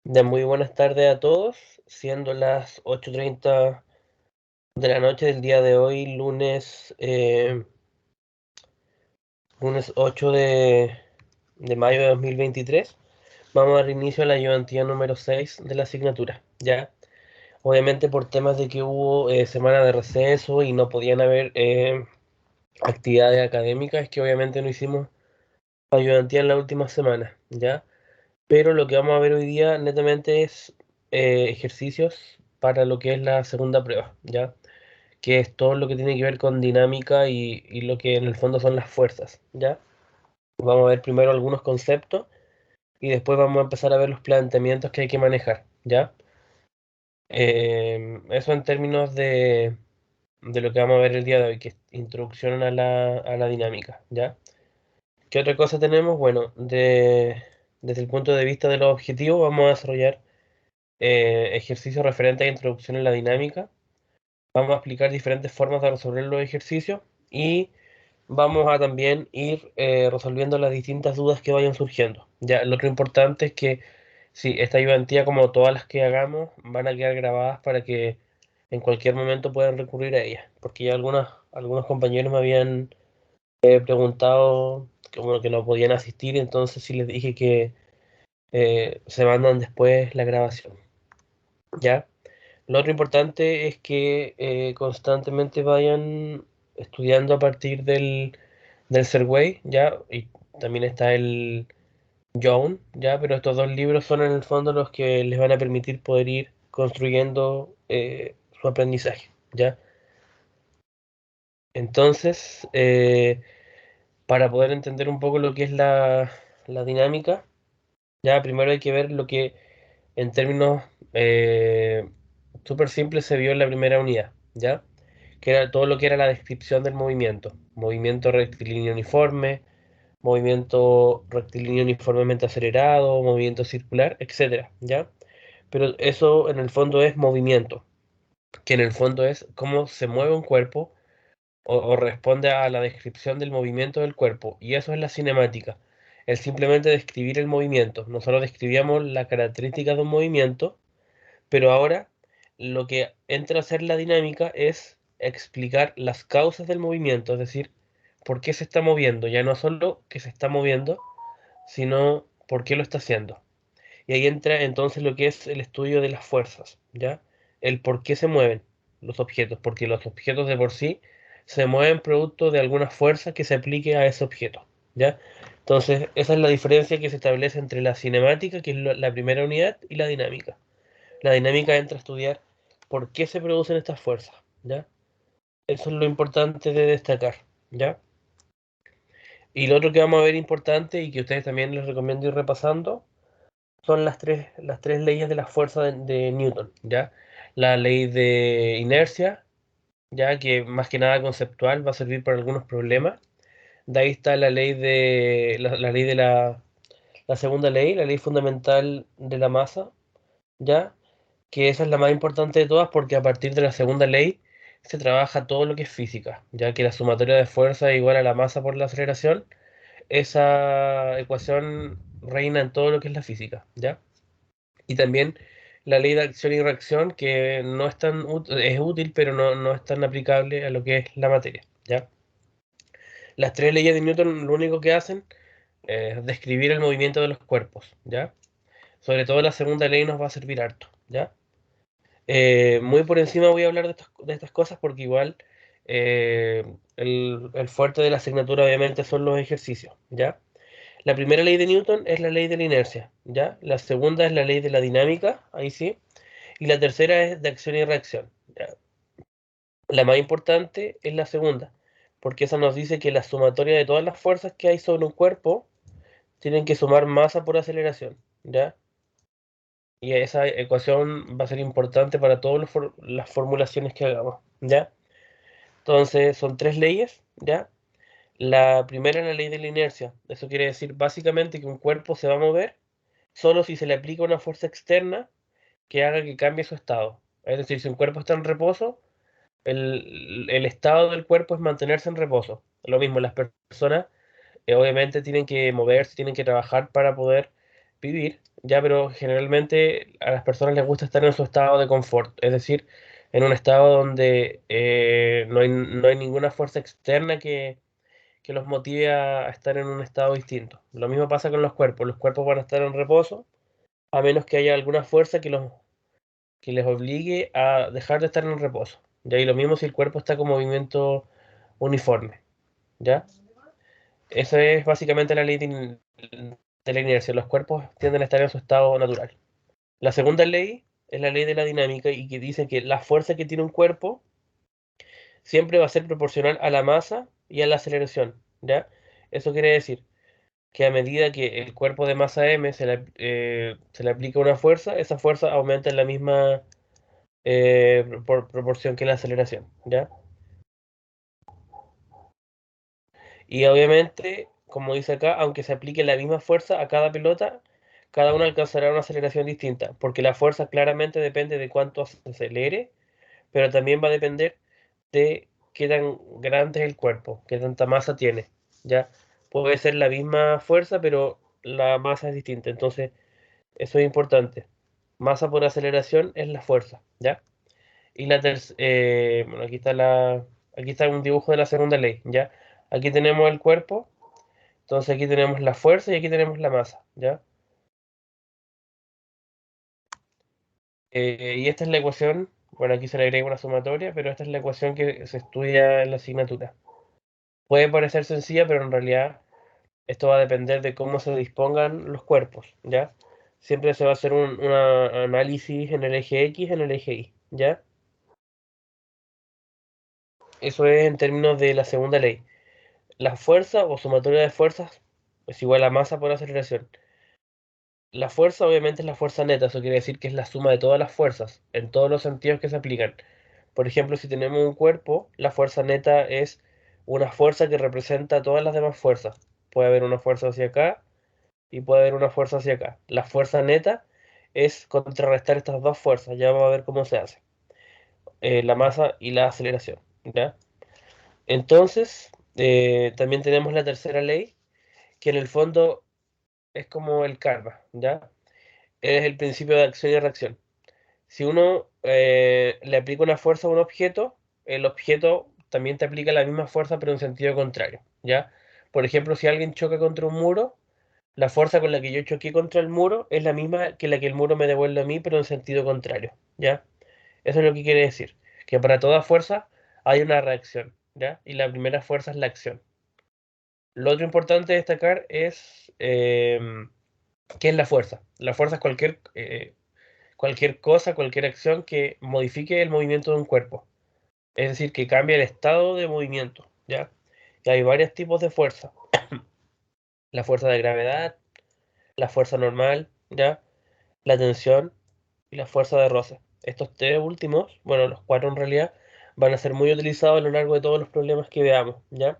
De muy buenas tardes a todos, siendo las 8:30 de la noche del día de hoy, lunes 8 de mayo de 2023. Vamos a dar inicio a la ayudantía número 6 de la asignatura, ¿ya? Obviamente por temas de que hubo semana de receso y no podían haber actividades académicas, es que obviamente no hicimos ayudantía en la última semana, ¿ya? Pero lo que vamos a ver hoy día netamente es ejercicios para lo que es la segunda prueba, ¿ya? Que es todo lo que tiene que ver con dinámica y lo que en el fondo son las fuerzas, ¿ya? Vamos a ver primero algunos conceptos y después vamos a empezar a ver los planteamientos que hay que manejar, ¿ya? Eso en términos de lo que vamos a ver el día de hoy, que es introducción a la dinámica, ¿ya? ¿Qué otra cosa tenemos? Bueno, desde el punto de vista de los objetivos, vamos a desarrollar ejercicios referentes a introducción en la dinámica. Vamos a explicar diferentes formas de resolver los ejercicios y vamos a también ir resolviendo las distintas dudas que vayan surgiendo. Ya, lo otro importante es que sí, esta ayudantía, como todas las que hagamos, van a quedar grabadas para que en cualquier momento puedan recurrir a ellas. Porque ya algunos compañeros me habían preguntado que, bueno, que no podían asistir, entonces sí les dije que se mandan después la grabación. ¿Ya? Lo otro importante es que constantemente vayan estudiando a partir del Serway, ¿ya? Y también está el Joan, ¿ya? Pero estos dos libros son en el fondo los que les van a permitir poder ir construyendo su aprendizaje, ¿ya? Entonces, para poder entender un poco lo que es la dinámica, ya primero hay que ver lo que en términos súper simples se vio en la primera unidad, ¿ya? Que era todo lo que era la descripción del movimiento. Movimiento rectilíneo uniforme, movimiento rectilíneo uniformemente acelerado, movimiento circular, etcétera, ¿ya? Pero eso en el fondo es movimiento, que en el fondo es cómo se mueve un cuerpo o responde a la descripción del movimiento del cuerpo, y eso es la cinemática. El simplemente describir el movimiento. Nosotros describíamos las características de un movimiento, pero ahora lo que entra a ser la dinámica es explicar las causas del movimiento, es decir, por qué se está moviendo, ya no solo que se está moviendo, sino por qué lo está haciendo. Y ahí entra entonces lo que es el estudio de las fuerzas, ¿ya? El por qué se mueven los objetos, porque los objetos de por sí se mueven producto de alguna fuerza que se aplique a ese objeto, ¿ya? Entonces, esa es la diferencia que se establece entre la cinemática, que es la primera unidad, y la dinámica. La dinámica entra a estudiar por qué se producen estas fuerzas, ¿ya? Eso es lo importante de destacar, ¿ya? Y lo otro que vamos a ver importante y que a ustedes también les recomiendo ir repasando son las tres leyes de la fuerza de Newton, ¿ya? La ley de inercia, ya que más que nada conceptual va a servir para algunos problemas. De ahí está la ley de la segunda ley, la ley fundamental de la masa, ¿ya? Que esa es la más importante de todas porque a partir de la segunda ley se trabaja todo lo que es física, ya que la sumatoria de fuerza es igual a la masa por la aceleración. Esa ecuación reina en todo lo que es la física, ¿ya? Y también la ley de acción y reacción, que no es es útil, pero no es tan aplicable a lo que es la materia, ¿ya? Las tres leyes de Newton lo único que hacen es describir el movimiento de los cuerpos, ¿ya? Sobre todo la segunda ley nos va a servir harto, ¿ya? Muy por encima voy a hablar de estas cosas porque igual el fuerte de la asignatura obviamente son los ejercicios, ¿ya? La primera ley de Newton es la ley de la inercia, ¿ya? La segunda es la ley de la dinámica, ahí sí. Y la tercera es de acción y reacción, ¿ya? La más importante es la segunda, porque esa nos dice que la sumatoria de todas las fuerzas que hay sobre un cuerpo tienen que sumar masa por aceleración, ¿ya? Y esa ecuación va a ser importante para todas las formulaciones que hagamos, ¿ya? Entonces, son tres leyes, ¿ya? La primera es la ley de la inercia. Eso quiere decir básicamente que un cuerpo se va a mover solo si se le aplica una fuerza externa que haga que cambie su estado. Es decir, si un cuerpo está en reposo, el estado del cuerpo es mantenerse en reposo. Lo mismo, las personas obviamente tienen que moverse, tienen que trabajar para poder vivir, ya, pero generalmente a las personas les gusta estar en su estado de confort, es decir, en un estado donde no hay ninguna fuerza externa que los motive a estar en un estado distinto. Lo mismo pasa con los cuerpos van a estar en reposo, a menos que haya alguna fuerza que les obligue a dejar de estar en reposo. ¿Ya? Y lo mismo si el cuerpo está con movimiento uniforme. ¿Ya? Esa es básicamente la ley de la inercia. Los cuerpos tienden a estar en su estado natural. La segunda ley es la ley de la dinámica y que dice que la fuerza que tiene un cuerpo siempre va a ser proporcional a la masa y a la aceleración. ¿Ya? Eso quiere decir que a medida que el cuerpo de masa m se le aplica una fuerza, esa fuerza aumenta en la misma por proporción que la aceleración, ¿ya? Y obviamente, como dice acá, aunque se aplique la misma fuerza a cada pelota, cada una alcanzará una aceleración distinta, porque la fuerza claramente depende de cuánto se acelere, pero también va a depender de qué tan grande es el cuerpo, qué tanta masa tiene, ¿ya? Puede ser la misma fuerza, pero la masa es distinta, entonces eso es importante. Masa por aceleración es la fuerza, ¿ya? Y bueno, aquí está un dibujo de la segunda ley, ¿ya? Aquí tenemos el cuerpo, entonces aquí tenemos la fuerza y aquí tenemos la masa, ¿ya? Y esta es la ecuación, bueno, aquí se le agrega una sumatoria, pero esta es la ecuación que se estudia en la asignatura. Puede parecer sencilla, pero en realidad esto va a depender de cómo se dispongan los cuerpos, ¿ya? Siempre se va a hacer un análisis en el eje X, en el eje Y, ¿ya? Eso es en términos de la segunda ley. La fuerza o sumatoria de fuerzas es igual a masa por aceleración. La fuerza obviamente es la fuerza neta, eso quiere decir que es la suma de todas las fuerzas, en todos los sentidos que se aplican. Por ejemplo, si tenemos un cuerpo, la fuerza neta es una fuerza que representa todas las demás fuerzas. Puede haber una fuerza hacia acá y puede haber una fuerza hacia acá. La fuerza neta es contrarrestar estas dos fuerzas, ya vamos a ver cómo se hace. La masa y la aceleración, ¿ya? Entonces, también tenemos la tercera ley, que en el fondo es como el karma, ¿ya? Es el principio de acción y reacción. Si uno le aplica una fuerza a un objeto, el objeto también te aplica la misma fuerza, pero en sentido contrario, ¿ya? Por ejemplo, si alguien choca contra un muro, la fuerza con la que yo choqué contra el muro es la misma que la que el muro me devuelve a mí, pero en sentido contrario, ¿ya? Eso es lo que quiere decir, que para toda fuerza hay una reacción, ¿ya? Y la primera fuerza es la acción. Lo otro importante de destacar es ¿qué es la fuerza? La fuerza es cualquier cosa, cualquier acción que modifique el movimiento de un cuerpo. Es decir, que cambie el estado de movimiento, ¿ya? Y hay varios tipos de fuerza. La fuerza de gravedad, la fuerza normal, ¿ya? La tensión y la fuerza de roce. Estos tres últimos, bueno, los cuatro en realidad, van a ser muy utilizados a lo largo de todos los problemas que veamos, ¿ya?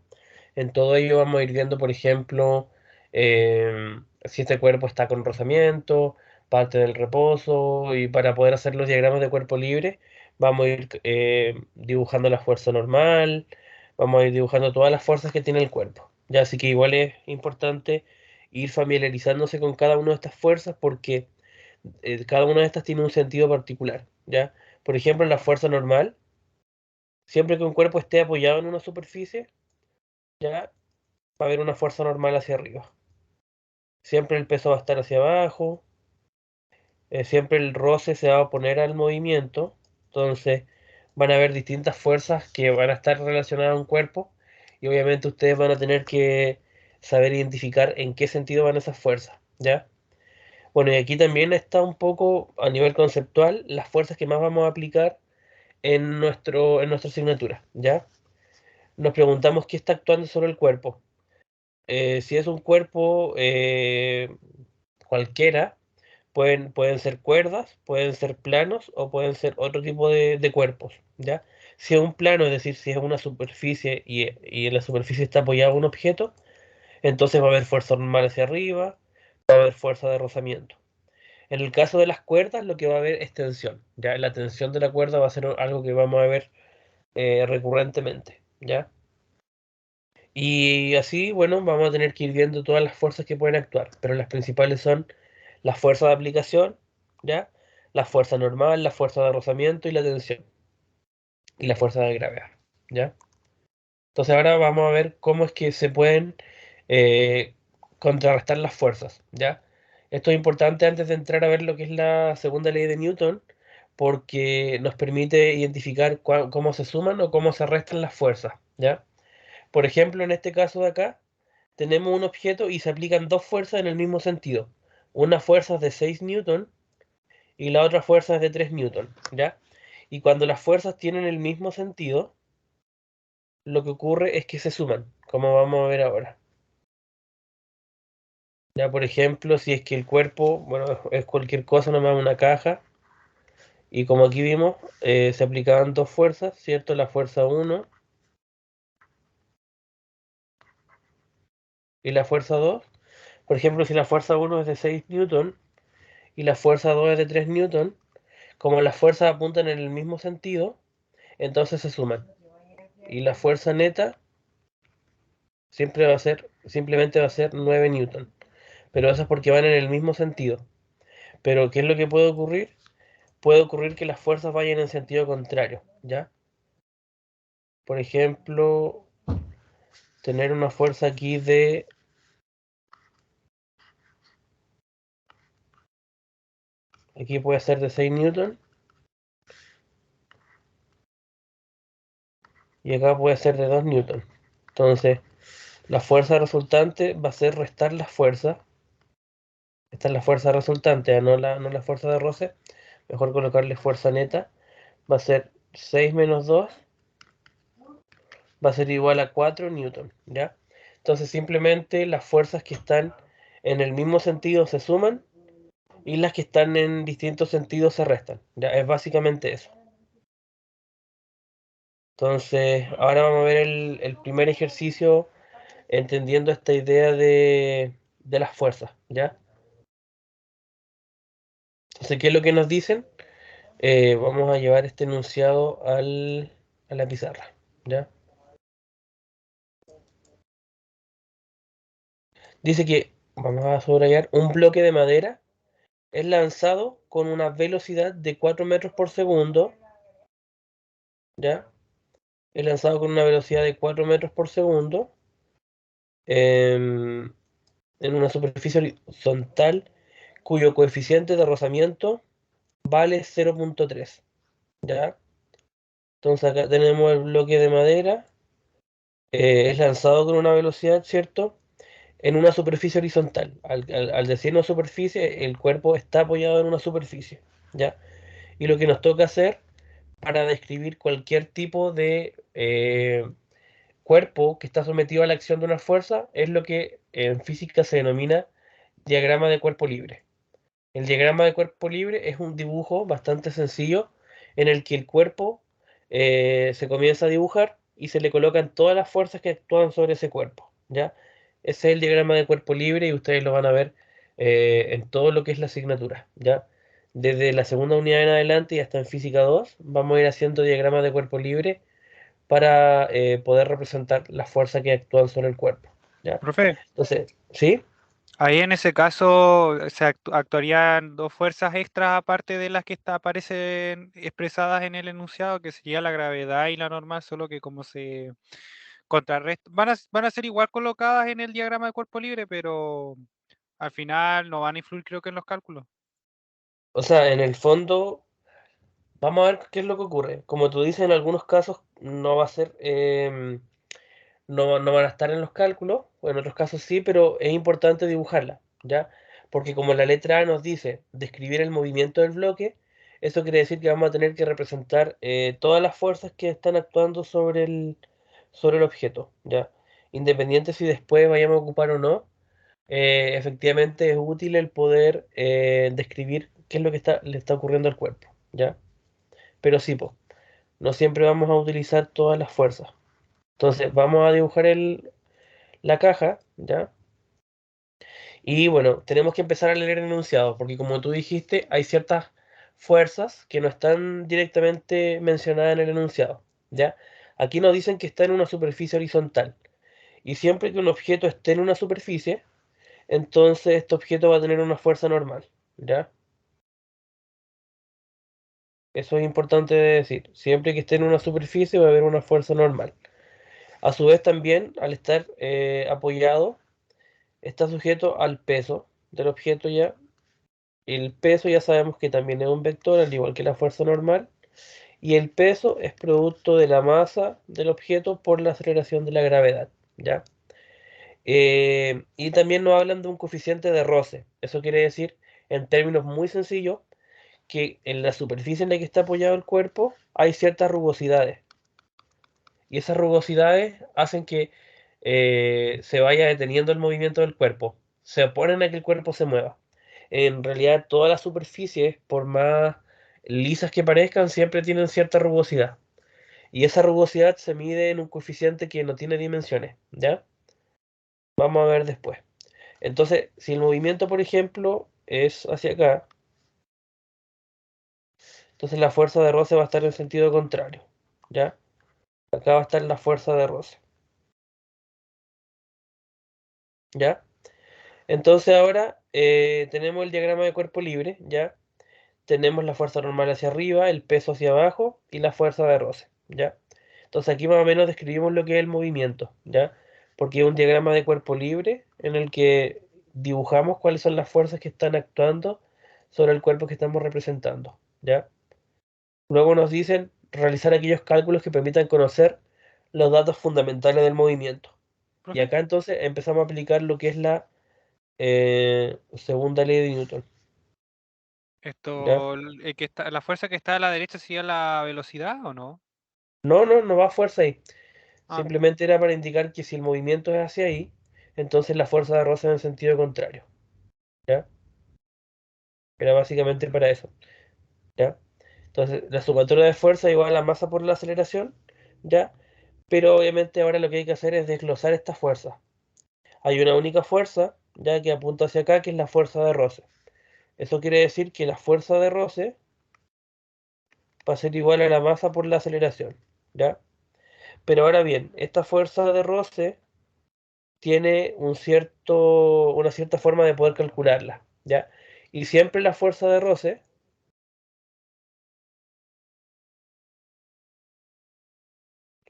En todo ello vamos a ir viendo, por ejemplo, si este cuerpo está con rozamiento, parte del reposo, y para poder hacer los diagramas de cuerpo libre, vamos a ir dibujando la fuerza normal, vamos a ir dibujando todas las fuerzas que tiene el cuerpo. Ya, así que igual es importante ir familiarizándose con cada una de estas fuerzas porque cada una de estas tiene un sentido particular, ¿ya? Por ejemplo, la fuerza normal, siempre que un cuerpo esté apoyado en una superficie, ¿ya? Va a haber una fuerza normal hacia arriba. Siempre el peso va a estar hacia abajo, siempre el roce se va a oponer al movimiento, entonces van a haber distintas fuerzas que van a estar relacionadas a un cuerpo y obviamente ustedes van a tener que saber identificar en qué sentido van esas fuerzas, ¿ya? Bueno, y aquí también está un poco a nivel conceptual las fuerzas que más vamos a aplicar en nuestra asignatura, ¿ya? Nos preguntamos qué está actuando sobre el cuerpo. Si es un cuerpo cualquiera, pueden ser cuerdas, pueden ser planos o pueden ser otro tipo de cuerpos, ¿ya? Si es un plano, es decir, si es una superficie y en la superficie está apoyado un objeto, entonces va a haber fuerza normal hacia arriba, va a haber fuerza de rozamiento. En el caso de las cuerdas, lo que va a haber es tensión, ¿ya? La tensión de la cuerda va a ser algo que vamos a ver recurrentemente, ¿ya? Y así, bueno, vamos a tener que ir viendo todas las fuerzas que pueden actuar, pero las principales son la fuerza de aplicación, ¿ya? La fuerza normal, la fuerza de rozamiento y la tensión, y la fuerza de gravedad, ¿ya? Entonces ahora vamos a ver cómo es que se pueden eh, contrarrestar las fuerzas, ¿ya? Esto es importante antes de entrar a ver lo que es la segunda ley de Newton, porque nos permite identificar cómo se suman o cómo se restan las fuerzas, ¿ya? Por ejemplo, en este caso de acá, tenemos un objeto y se aplican dos fuerzas en el mismo sentido. Una fuerza es de 6 newton y la otra fuerza es de 3 newton, ¿ya? Y cuando las fuerzas tienen el mismo sentido, lo que ocurre es que se suman, como vamos a ver ahora. Ya, por ejemplo, si es que el cuerpo, bueno, es cualquier cosa, nomás una caja, y como aquí vimos, se aplicaban dos fuerzas, ¿cierto? La fuerza uno y la fuerza 2. Por ejemplo, si la fuerza uno es de 6 newton y la fuerza 2 es de 3 newton, como las fuerzas apuntan en el mismo sentido, entonces se suman. Y la fuerza neta siempre va a ser, simplemente va a ser 9 newton. Pero eso es porque van en el mismo sentido. Pero ¿qué es lo que puede ocurrir? Puede ocurrir que las fuerzas vayan en sentido contrario, ¿ya? Por ejemplo, tener una fuerza aquí de, aquí puede ser de 6 newton y acá puede ser de 2 newton. Entonces, la fuerza resultante va a ser restar la fuerza. Esta es la fuerza resultante, no la fuerza de roce. Mejor colocarle fuerza neta. Va a ser 6 menos 2 va a ser igual a 4 newton, ¿ya? Entonces simplemente las fuerzas que están en el mismo sentido se suman y las que están en distintos sentidos se restan, ¿ya? Es básicamente eso. Entonces, ahora vamos a ver el primer ejercicio entendiendo esta idea de las fuerzas, ¿ya? Entonces, ¿qué es lo que nos dicen? Vamos a llevar este enunciado a la pizarra, ¿ya? Dice que, vamos a subrayar, un bloque de madera es lanzado con una velocidad de 4 metros por segundo, ¿ya? Es lanzado con una velocidad de 4 metros por segundo em, en una superficie horizontal cuyo coeficiente de rozamiento vale 0,3, ¿ya? Entonces acá tenemos el bloque de madera, es lanzado con una velocidad, ¿cierto? En una superficie horizontal. Al decir una superficie, el cuerpo está apoyado en una superficie, ¿ya? Y lo que nos toca hacer para describir cualquier tipo de cuerpo que está sometido a la acción de una fuerza es lo que en física se denomina diagrama de cuerpo libre. El diagrama de cuerpo libre es un dibujo bastante sencillo en el que el cuerpo se comienza a dibujar y se le colocan todas las fuerzas que actúan sobre ese cuerpo, ¿ya? Ese es el diagrama de cuerpo libre y ustedes lo van a ver en todo lo que es la asignatura, ¿ya? Desde la segunda unidad en adelante y hasta en física 2 vamos a ir haciendo diagramas de cuerpo libre para poder representar las fuerzas que actúan sobre el cuerpo, ¿ya? Profe, Entonces, ¿sí? ahí en ese caso se actuarían dos fuerzas extras aparte de las que aparecen expresadas en el enunciado, que sería la gravedad y la normal, solo que como se contrarrestan, van a ser igual colocadas en el diagrama de cuerpo libre, pero al final no van a influir creo que en los cálculos. O sea, en el fondo, vamos a ver qué es lo que ocurre. Como tú dices, en algunos casos no va a ser, no van a estar en los cálculos, o en otros casos sí, pero es importante dibujarla, ¿ya? Porque como la letra A nos dice describir el movimiento del bloque, eso quiere decir que vamos a tener que representar todas las fuerzas que están actuando sobre el objeto, ¿ya? Independiente si después vayamos a ocupar o no, efectivamente es útil el poder describir qué es lo que le está ocurriendo al cuerpo, ¿ya? Pero sí, po, no siempre vamos a utilizar todas las fuerzas. Entonces vamos a dibujar la caja, ¿ya? Y bueno, tenemos que empezar a leer el enunciado, porque como tú dijiste, hay ciertas fuerzas que no están directamente mencionadas en el enunciado, ¿ya? Aquí nos dicen que está en una superficie horizontal. Y siempre que un objeto esté en una superficie, entonces este objeto va a tener una fuerza normal, ¿ya? Eso es importante de decir. Siempre que esté en una superficie va a haber una fuerza normal. A su vez también, al estar apoyado, está sujeto al peso del objeto ya. El peso ya sabemos que también es un vector, al igual que la fuerza normal. Y el peso es producto de la masa del objeto por la aceleración de la gravedad, ¿ya? Y también nos hablan de un coeficiente de roce. Eso quiere decir, en términos muy sencillos, que en la superficie en la que está apoyado el cuerpo hay ciertas rugosidades. Y esas rugosidades hacen que se vaya deteniendo el movimiento del cuerpo. Se oponen a que el cuerpo se mueva. En realidad, todas las superficies, por más lisas que parezcan, siempre tienen cierta rugosidad. Y esa rugosidad se mide en un coeficiente que no tiene dimensiones, ¿ya? Vamos a ver después. Entonces, si el movimiento, por ejemplo, es hacia acá, entonces la fuerza de roce va a estar en sentido contrario, ¿ya? Acá va a estar la fuerza de roce, ¿ya? Entonces ahora tenemos el diagrama de cuerpo libre, ¿ya? Tenemos la fuerza normal hacia arriba, el peso hacia abajo y la fuerza de roce, ¿ya? Entonces aquí más o menos describimos lo que es el movimiento, ¿ya? Porque es un diagrama de cuerpo libre en el que dibujamos cuáles son las fuerzas que están actuando sobre el cuerpo que estamos representando, ¿ya? Luego nos dicen realizar aquellos cálculos que permitan conocer los datos fundamentales del movimiento. Y Profe, acá entonces empezamos a aplicar lo que es la segunda ley de Newton, ¿ya? la fuerza que está a la derecha sería la velocidad o no? No, no, no va fuerza ahí. Ah, Simplemente era para indicar que si el movimiento es hacia ahí, entonces la fuerza de roce en el sentido contrario, ¿ya? Era básicamente para eso, ¿ya? Entonces, la sumatoria de fuerza igual a la masa por la aceleración, ¿ya? Pero obviamente ahora lo que hay que hacer es desglosar esta fuerza. Hay una única fuerza, ya que apunta hacia acá, que es la fuerza de roce. Eso quiere decir que la fuerza de roce va a ser igual a la masa por la aceleración, ¿ya? Pero ahora bien, esta fuerza de roce tiene una cierta forma de poder calcularla, ¿ya? Y siempre la fuerza de roce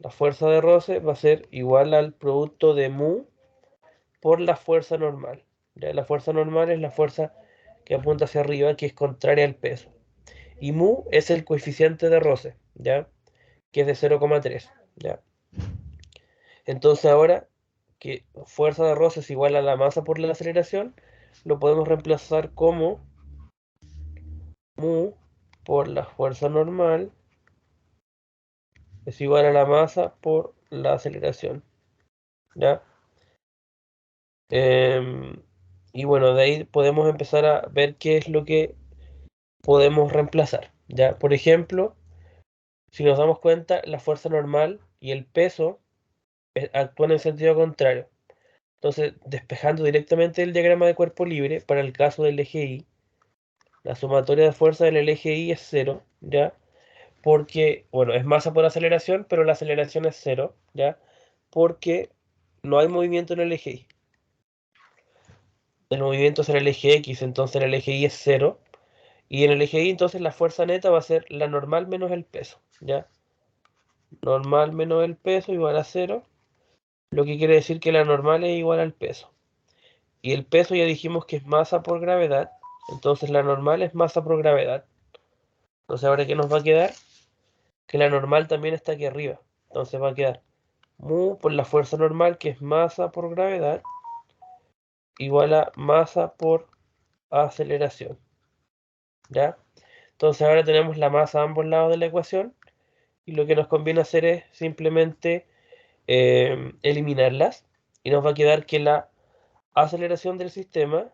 va a ser igual al producto de mu por la fuerza normal, ¿ya? La fuerza normal es la fuerza que apunta hacia arriba, que es contraria al peso. Y mu es el coeficiente de roce, ¿ya? Que es de 0,3, ¿ya? Entonces ahora que fuerza de roce es igual a la masa por la aceleración, lo podemos reemplazar como mu por la fuerza normal es igual a la masa por la aceleración, ¿ya? Em, y bueno, de ahí podemos empezar a ver qué es lo que podemos reemplazar, ¿ya? Por ejemplo, si nos damos cuenta, la fuerza normal y el peso actúan en sentido contrario. Entonces, despejando directamente el diagrama de cuerpo libre, para el caso del eje Y, la sumatoria de fuerza del eje Y es cero, ¿ya? Porque, bueno, es masa por aceleración, pero la aceleración es cero, ¿ya? Porque no hay movimiento en el eje Y. El movimiento será el eje X, entonces el eje Y es cero. Y en el eje Y, entonces la fuerza neta va a ser la normal menos el peso, ¿ya? Normal menos el peso igual a cero, lo que quiere decir que la normal es igual al peso. Y el peso ya dijimos que es masa por gravedad, entonces la normal es masa por gravedad. Entonces ahora ¿qué nos va a quedar? Que la normal también está aquí arriba. Entonces va a quedar mu por la fuerza normal, que es masa por gravedad, igual a masa por aceleración, ¿ya? Entonces ahora tenemos la masa a ambos lados de la ecuación y lo que nos conviene hacer es simplemente eliminarlas y nos va a quedar que la aceleración del sistema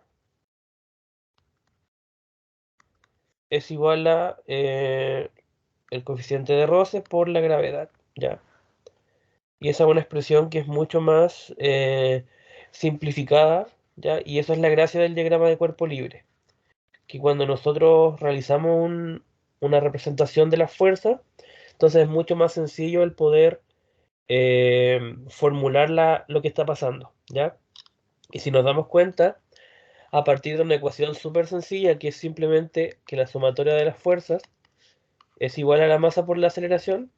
es igual a el coeficiente de roce por la gravedad, ¿ya? Y esa es una expresión que es mucho más simplificada, ¿ya? Y eso es la gracia del diagrama de cuerpo libre, que cuando nosotros realizamos una representación de las fuerzas, entonces es mucho más sencillo el poder formular lo que está pasando, ¿ya? Y si nos damos cuenta, a partir de una ecuación súper sencilla, que es simplemente que la sumatoria de las fuerzas es igual a la masa por la aceleración,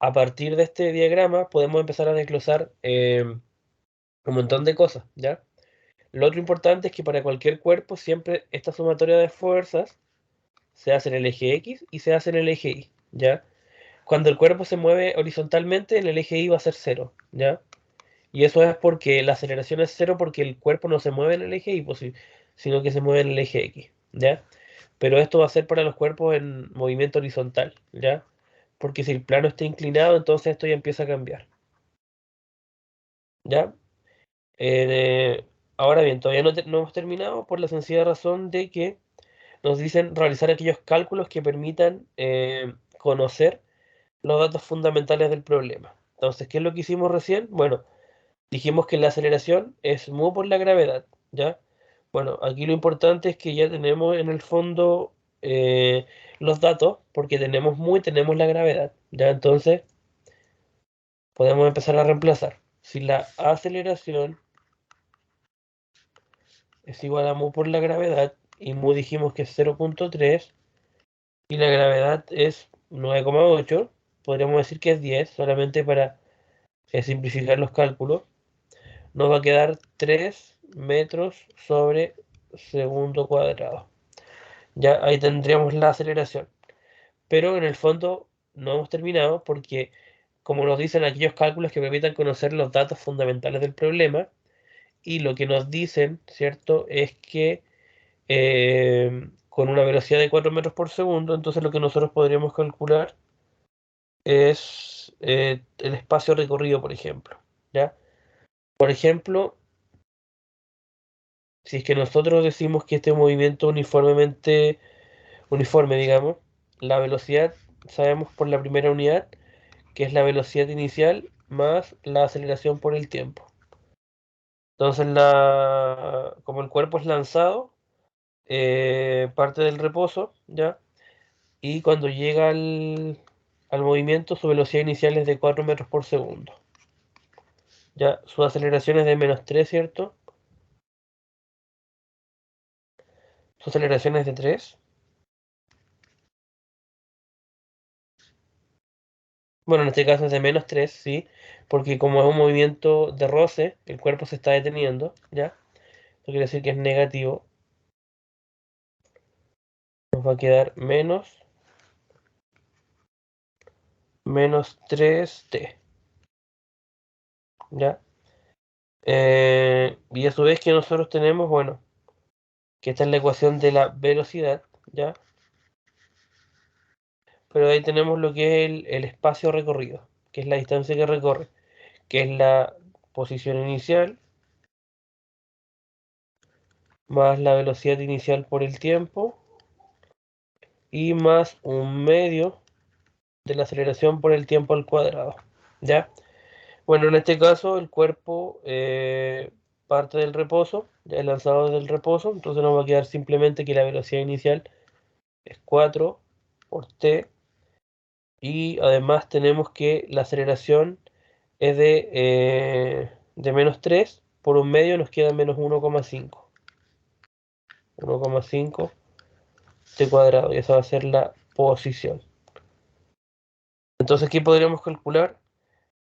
a partir de este diagrama podemos empezar a desglosar un montón de cosas, ¿ya? Lo otro importante es que para cualquier cuerpo siempre esta sumatoria de fuerzas se hace en el eje X y se hace en el eje Y, ¿ya? Cuando el cuerpo se mueve horizontalmente, en el eje Y va a ser cero, ¿ya? Y eso es porque la aceleración es cero porque el cuerpo no se mueve en el eje Y, pues, sino que se mueve en el eje X, ¿ya? Pero esto va a ser para los cuerpos en movimiento horizontal, ¿ya? Porque si el plano está inclinado, entonces esto ya empieza a cambiar, ¿ya? Ahora bien, todavía no hemos terminado por la sencilla razón de que nos dicen realizar aquellos cálculos que permitan conocer los datos fundamentales del problema. Entonces, ¿qué es lo que hicimos recién? Bueno, dijimos que la aceleración es mu por la gravedad, ¿ya? Bueno, aquí lo importante es que ya tenemos en el fondo los datos, porque tenemos mu y tenemos la gravedad, ¿ya? Entonces, podemos empezar a reemplazar. Si la aceleración es igual a mu por la gravedad, y mu dijimos que es 0,3, y la gravedad es 9,8, podríamos decir que es 10, solamente para simplificar los cálculos. Nos va a quedar 3 metros sobre segundo cuadrado. Ya ahí tendríamos la aceleración. Pero en el fondo no hemos terminado porque, como nos dicen aquellos cálculos que permitan conocer los datos fundamentales del problema, y lo que nos dicen, ¿cierto?, es que con una velocidad de 4 metros por segundo, entonces lo que nosotros podríamos calcular es el espacio recorrido, por ejemplo. ¿Ya? Por ejemplo, si es que nosotros decimos que este movimiento uniforme, digamos, la velocidad, sabemos por la primera unidad, que es la velocidad inicial más la aceleración por el tiempo. Entonces, como el cuerpo es lanzado, parte del reposo, ¿ya? Y cuando llega al movimiento, su velocidad inicial es de 4 metros por segundo. Ya, su aceleración es de -3, ¿cierto? Su aceleración es de 3. Bueno, en este caso es de -3, sí, porque como es un movimiento de roce, el cuerpo se está deteniendo, ¿ya? Eso quiere decir que es negativo. Nos va a quedar menos 3t, ¿ya? Y a su vez que nosotros tenemos, bueno, que esta es la ecuación de la velocidad, ¿ya? Pero ahí tenemos lo que es el espacio recorrido, que es la distancia que recorre, que es la posición inicial más la velocidad inicial por el tiempo y más un medio de la aceleración por el tiempo al cuadrado. ¿Ya? Bueno, en este caso el cuerpo parte del reposo, ya es lanzado desde el reposo, entonces nos va a quedar simplemente que la velocidad inicial es 4 por t, y además tenemos que la aceleración es de -3, por un medio nos queda menos 1,5. 1,5 t cuadrado, y esa va a ser la posición. Entonces aquí podríamos calcular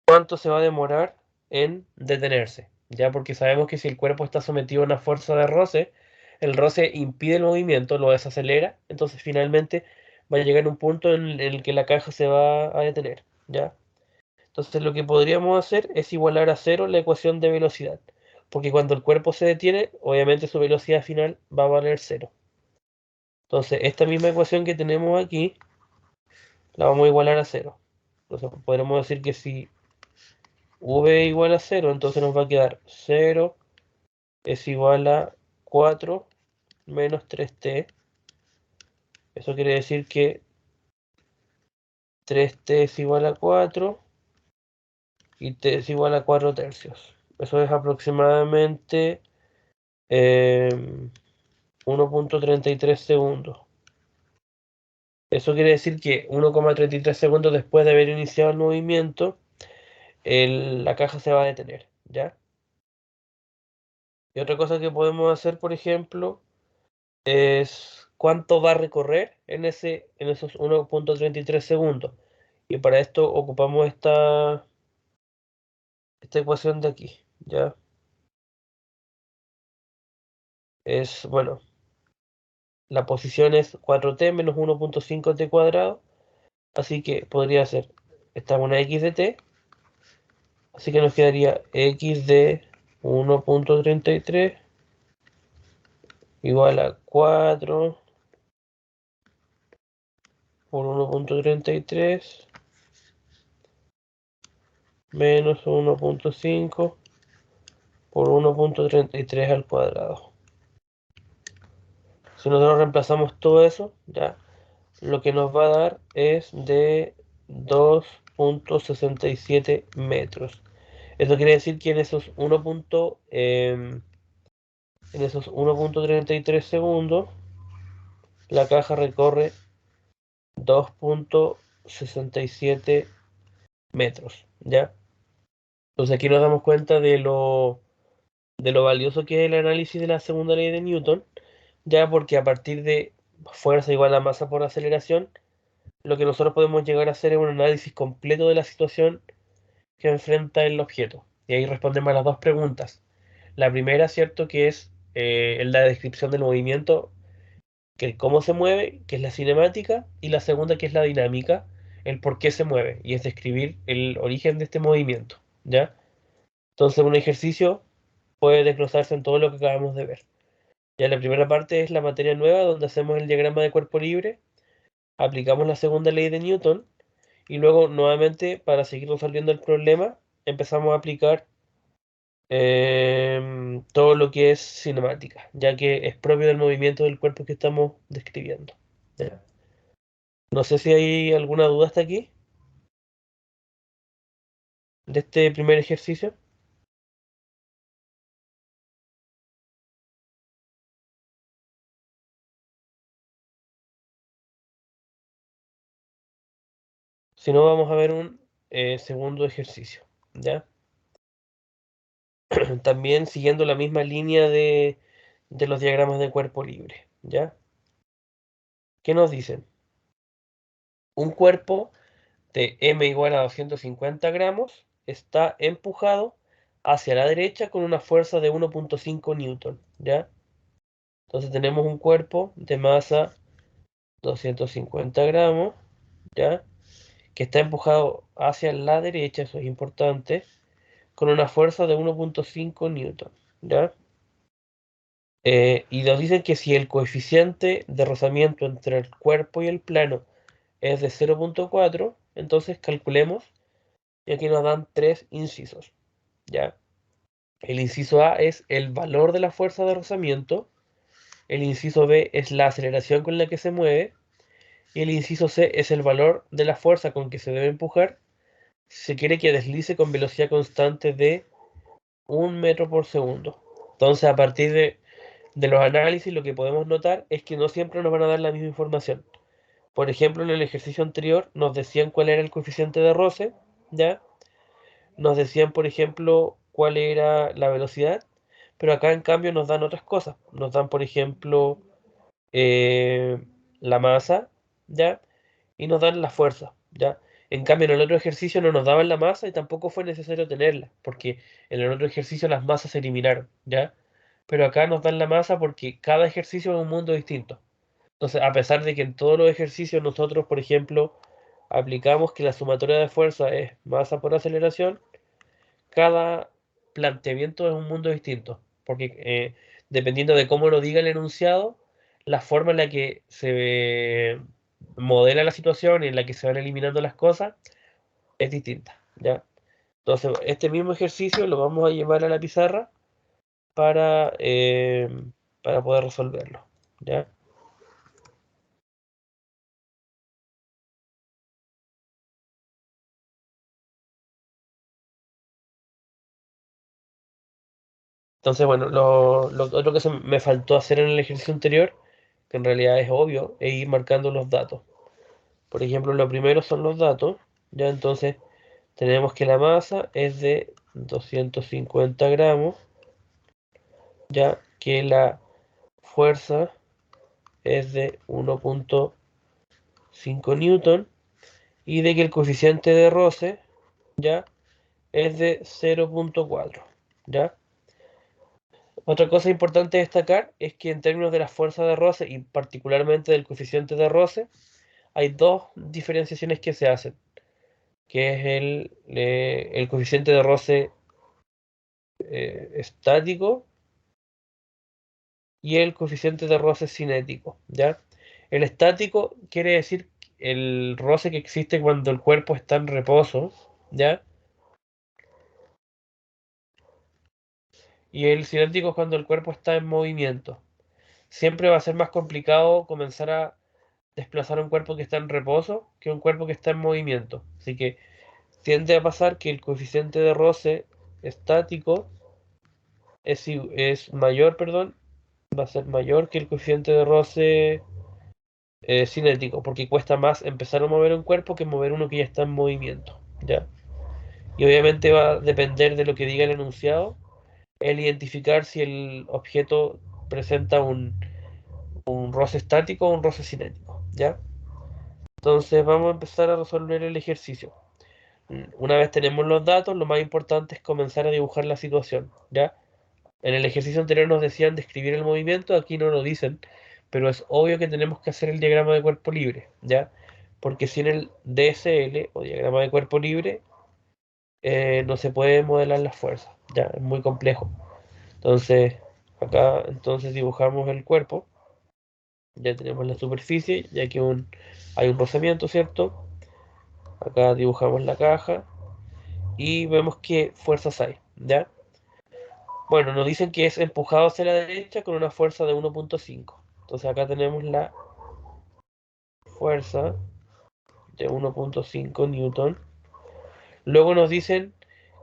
cuánto se va a demorar en detenerse, ya, porque sabemos que si el cuerpo está sometido a una fuerza de roce, el roce impide el movimiento, lo desacelera, entonces finalmente va a llegar un punto en el que la caja se va a detener, ¿ya? Entonces lo que podríamos hacer es igualar a cero la ecuación de velocidad, porque cuando el cuerpo se detiene, obviamente su velocidad final va a valer cero. Entonces esta misma ecuación que tenemos aquí la vamos a igualar a cero. Entonces podremos decir que si v igual a cero, entonces nos va a quedar 0 es igual a 4 menos 3t. Eso quiere decir que 3t es igual a 4 y t es igual a 4 tercios. Eso es aproximadamente 1,33 segundos. Eso quiere decir que 1,33 segundos después de haber iniciado el movimiento, la caja se va a detener, ¿ya? Y otra cosa que podemos hacer, por ejemplo, es cuánto va a recorrer en esos 1.33 segundos. Y para esto ocupamos esta ecuación de aquí, ¿ya? Es, bueno, la posición es 4t menos 1.5t cuadrado, así que podría ser, esta es una x de t, así que nos quedaría x de 1.33 igual a 4 por 1.33 menos 1.5 por 1.33 al cuadrado. Si nosotros reemplazamos todo eso, ya lo que nos va a dar es de 2.67 metros. Eso quiere decir que en esos 1.33 segundos la caja recorre 2.67 metros, ¿ya? Entonces aquí nos damos cuenta de lo valioso que es el análisis de la segunda ley de Newton, ya porque a partir de fuerza igual a masa por aceleración, lo que nosotros podemos llegar a hacer es un análisis completo de la situación que enfrenta el objeto. Y ahí respondemos a las dos preguntas. La primera, cierto, que es la descripción del movimiento, que es cómo se mueve, que es la cinemática, y la segunda, que es la dinámica, el por qué se mueve, y es describir el origen de este movimiento, ¿ya? Entonces un ejercicio puede desglosarse en todo lo que acabamos de ver. Ya la primera parte es la materia nueva, donde hacemos el diagrama de cuerpo libre, aplicamos la segunda ley de Newton, y luego nuevamente, para seguir resolviendo el problema, empezamos a aplicar todo lo que es cinemática, ya que es propio del movimiento del cuerpo que estamos describiendo. ¿Ya? No sé si hay alguna duda hasta aquí de este primer ejercicio. Si no, vamos a ver un segundo ejercicio. ¿Ya? También siguiendo la misma línea de los diagramas de cuerpo libre. ¿Ya? ¿Qué nos dicen? Un cuerpo de m igual a 250 gramos está empujado hacia la derecha con una fuerza de 1.5 newton, ¿ya? Entonces tenemos un cuerpo de masa 250 gramos, ¿ya? Que está empujado hacia la derecha, eso es importante, con una fuerza de 1.5 newton, ¿ya? Y nos dicen que si el coeficiente de rozamiento entre el cuerpo y el plano es de 0.4, entonces calculemos, y aquí nos dan tres incisos, ¿ya? El inciso A es el valor de la fuerza de rozamiento, el inciso B es la aceleración con la que se mueve, y el inciso C es el valor de la fuerza con que se debe empujar si se quiere que deslice con velocidad constante de 1 metro por segundo. Entonces, a partir de los análisis, lo que podemos notar es que no siempre nos van a dar la misma información. Por ejemplo, en el ejercicio anterior nos decían cuál era el coeficiente de roce, ¿ya? Nos decían, por ejemplo, cuál era la velocidad, pero acá en cambio nos dan otras cosas. Nos dan, por ejemplo, eh, la masa, ¿ya? Y nos dan la fuerza, ¿ya? En cambio, en el otro ejercicio no nos daban la masa y tampoco fue necesario tenerla, porque en el otro ejercicio las masas se eliminaron, ¿ya? Pero acá nos dan la masa porque cada ejercicio es un mundo distinto. Entonces, a pesar de que en todos los ejercicios nosotros, por ejemplo, aplicamos que la sumatoria de fuerza es masa por aceleración, cada planteamiento es un mundo distinto, porque dependiendo de cómo lo diga el enunciado, la forma en la que se modela la situación y en la que se van eliminando las cosas es distinta, ¿ya? Entonces, este mismo ejercicio lo vamos a llevar a la pizarra para, eh, para poder resolverlo, ¿ya? Entonces, bueno, lo otro que me faltó hacer en el ejercicio anterior, que en realidad es obvio, es ir marcando los datos. Por ejemplo, lo primero son los datos, ¿ya? Entonces, tenemos que la masa es de 250 gramos, ya que la fuerza es de 1.5 newton y de que el coeficiente de roce ya es de 0.4, ¿ya? Otra cosa importante destacar es que en términos de la fuerza de roce y particularmente del coeficiente de roce, hay dos diferenciaciones que se hacen, que es el coeficiente de roce estático y el coeficiente de roce cinético, ¿ya? El estático quiere decir el roce que existe cuando el cuerpo está en reposo, ¿ya? Y el cinético es cuando el cuerpo está en movimiento. Siempre va a ser más complicado comenzar a desplazar un cuerpo que está en reposo que un cuerpo que está en movimiento. Así que tiende a pasar que el coeficiente de roce estático es mayor, perdón, va a ser mayor que el coeficiente de roce cinético, porque cuesta más empezar a mover un cuerpo que mover uno que ya está en movimiento, ¿ya? Y obviamente va a depender de lo que diga el enunciado, el identificar si el objeto presenta un roce estático o un roce cinético, ¿ya? Entonces vamos a empezar a resolver el ejercicio. Una vez tenemos los datos, lo más importante es comenzar a dibujar la situación, ¿ya? En el ejercicio anterior nos decían describir el movimiento, aquí no lo dicen, pero es obvio que tenemos que hacer el diagrama de cuerpo libre, ¿ya? Porque sin el DSL o diagrama de cuerpo libre no se puede modelar las fuerzas, ¿ya? Es muy complejo. Entonces, acá entonces dibujamos el cuerpo, ya tenemos la superficie, ya que hay un rozamiento, ¿cierto? Acá dibujamos la caja y vemos qué fuerzas hay, ¿ya? Bueno, nos dicen que es empujado hacia la derecha con una fuerza de 1.5. Entonces acá tenemos la fuerza de 1.5 newton. Luego nos dicen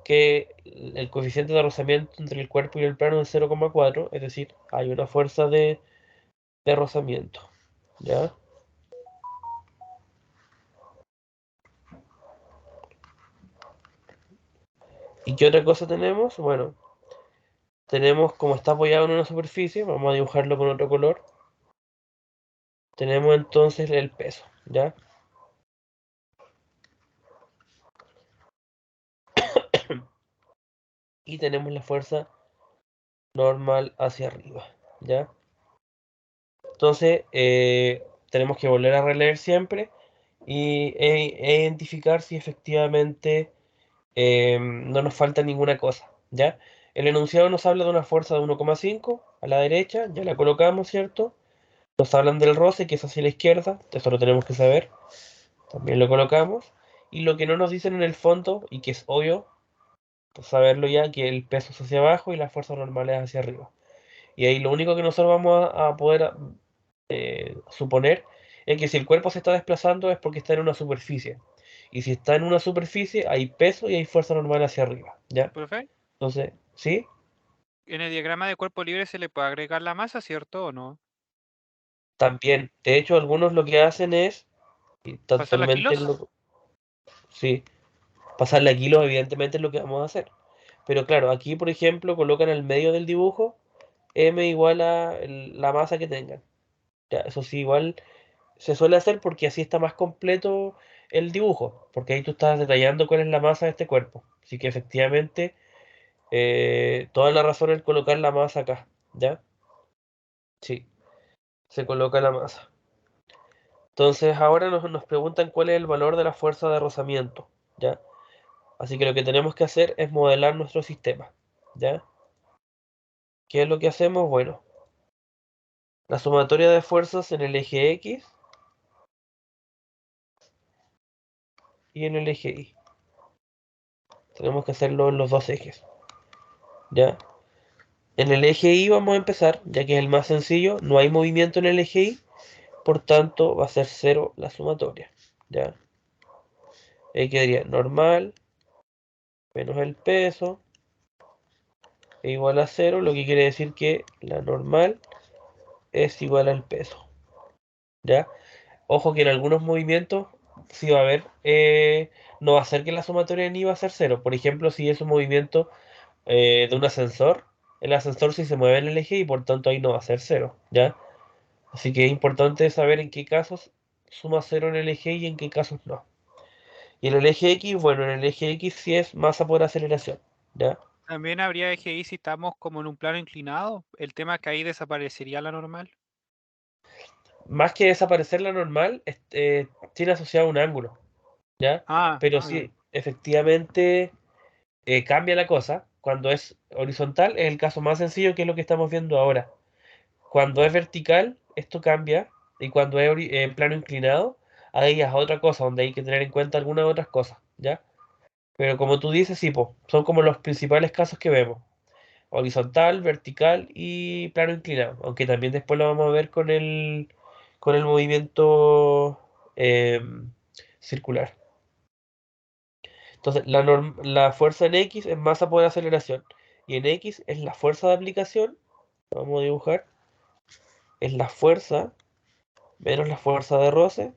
que el coeficiente de rozamiento entre el cuerpo y el plano es 0,4, es decir, hay una fuerza de rozamiento, ¿ya? ¿Y qué otra cosa tenemos? Bueno, tenemos como está apoyado en una superficie, vamos a dibujarlo con otro color. Tenemos entonces el peso, ¿ya? Y tenemos la fuerza normal hacia arriba, ¿ya? Entonces, tenemos que volver a releer siempre e identificar si efectivamente no nos falta ninguna cosa, ¿ya? El enunciado nos habla de una fuerza de 1,5 a la derecha, ya la colocamos, ¿cierto? Nos hablan del roce, que es hacia la izquierda, eso lo tenemos que saber, también lo colocamos. Y lo que no nos dicen en el fondo, y que es obvio, pues saberlo ya, que el peso es hacia abajo y la fuerza normal es hacia arriba. Y ahí lo único que nosotros vamos a poder suponer es que si el cuerpo se está desplazando es porque está en una superficie. Y si está en una superficie, hay peso y hay fuerza normal hacia arriba, ¿ya? Profe, Entonces, ¿sí? en el diagrama de cuerpo libre se le puede agregar la masa, ¿cierto o no? También. De hecho, algunos lo que hacen es, y ¿Pasar a totalmente, kilos? sí, pasarle a kilos, evidentemente es lo que vamos a hacer. Pero claro, aquí, por ejemplo, colocan al medio del dibujo m igual a la masa que tengan. Ya, eso sí, igual se suele hacer porque así está más completo el dibujo, porque ahí tú estás detallando cuál es la masa de este cuerpo. Así que efectivamente, toda la razón es colocar la masa acá, ¿ya? Sí, se coloca la masa. Entonces ahora nos preguntan cuál es el valor de la fuerza de rozamiento, ¿ya? Así que lo que tenemos que hacer es modelar nuestro sistema, ¿ya? ¿Qué es lo que hacemos? Bueno, la sumatoria de fuerzas en el eje X y en el eje Y. Tenemos que hacerlo en los dos ejes, ¿ya? En el eje Y vamos a empezar, ya que es el más sencillo, no hay movimiento en el eje Y, por tanto va a ser 0 la sumatoria, ¿ya? Ahí quedaría normal menos el peso es igual a 0, lo que quiere decir que la normal es igual al peso, ¿ya? Ojo que en algunos movimientos sí va a haber, no va a ser que la sumatoria de ni va a ser cero. Por ejemplo, si es un movimiento de un ascensor, el ascensor sí se mueve en el eje y por tanto ahí no va a ser cero, ¿ya? Así que es importante saber en qué casos suma cero en el eje y en qué casos no. Y en el eje X, bueno, en el eje X sí es masa por aceleración, ¿ya? También habría eje y si estamos como en un plano inclinado, el tema es que ahí desaparecería la normal. Más que desaparecer la normal, tiene asociado un ángulo, ¿ya? Pero Ya. sí, efectivamente cambia la cosa. Cuando es horizontal es el caso más sencillo, que es lo que estamos viendo ahora. Cuando es vertical, esto cambia. Y cuando es en plano inclinado, ahí ya es otra cosa, donde hay que tener en cuenta algunas otras cosas, ¿ya? Pero como tú dices, sí, po, son como los principales casos que vemos. Horizontal, vertical y plano inclinado. Aunque también después lo vamos a ver con el movimiento circular. Entonces, la fuerza en X es masa por aceleración. Y en X es la fuerza de aplicación. Vamos a dibujar. Es la fuerza menos la fuerza de roce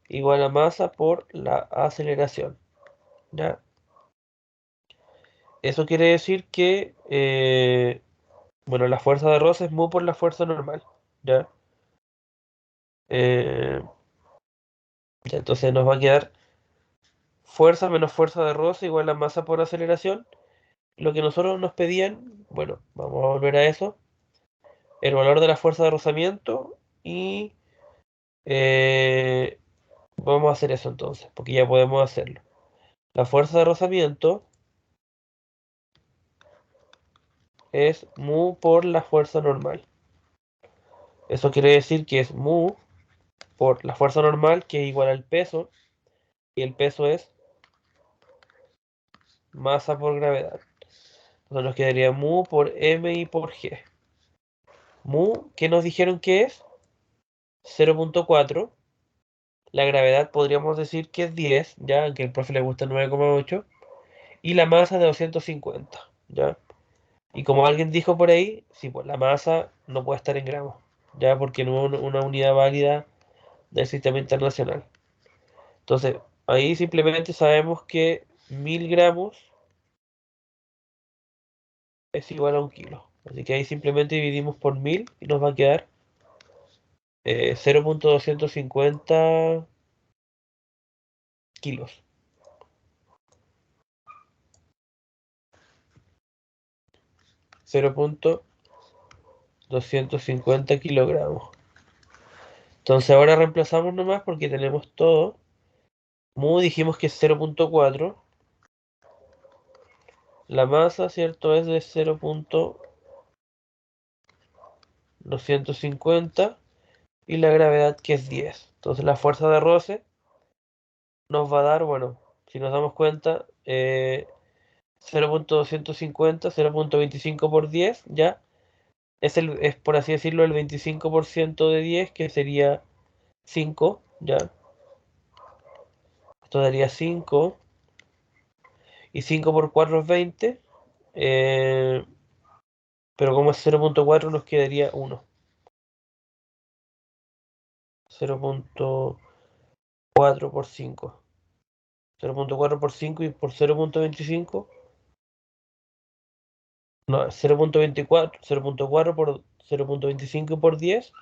igual a masa por la aceleración. ¿Ya? Eso quiere decir que, bueno, la fuerza de roce es mu por la fuerza normal. ¿Ya? Eh, ya, entonces nos va a quedar fuerza menos fuerza de roce igual a masa por aceleración. Lo que nosotros nos pedían, bueno, vamos a volver a eso. El valor de la fuerza de rozamiento y eh, vamos a hacer eso entonces, porque ya podemos hacerlo. La fuerza de rozamiento es mu por la fuerza normal. Eso quiere decir que es mu por la fuerza normal, que es igual al peso, y el peso es masa por gravedad. Entonces nos quedaría mu por m y por g. Mu, ¿qué nos dijeron que es? 0,4. La gravedad podríamos decir que es 10, ya, aunque al profe le gusta 9,8. Y la masa de 250, ¿ya? Y como alguien dijo por ahí, sí, pues la masa no puede estar en gramos, ya, porque no es una unidad válida del sistema internacional. Entonces, ahí simplemente sabemos que 1000 gramos es igual a un kilo. Así que ahí simplemente dividimos por 1000 y nos va a quedar 0,250 kilos. 0,250 kilogramos. Entonces ahora reemplazamos nomás porque tenemos todo. Mu dijimos que es 0,4. La masa, ¿cierto? Es de 0,250 y la gravedad que es 10. Entonces la fuerza de roce nos va a dar, bueno, si nos damos cuenta, 0,250, 0,25 por 10, ¿ya? Es por así decirlo el 25% de 10, que sería 5, ¿ya? Esto daría 5 y 5 por 4 es 20, eh, pero como es 0,4 nos quedaría 1. 0,4 por 5. 0,4 por 5 y por 0,25. No, 0,24. 0,4 por 0,25 por 10.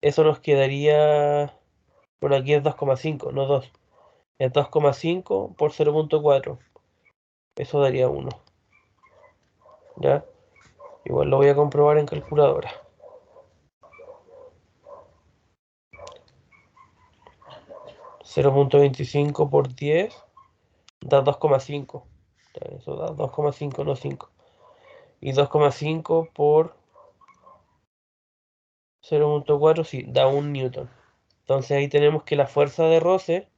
Eso nos quedaría. Bueno, aquí es 2,5, no 2. Es 2,5 por 0,4. Eso daría 1. ¿Ya? Igual lo voy a comprobar en calculadora. 0,25 por 10 da 2,5. Eso da 2,5, no 5. Y 2,5 por 0,4, sí, da 1 newton. Entonces ahí tenemos que la fuerza de roce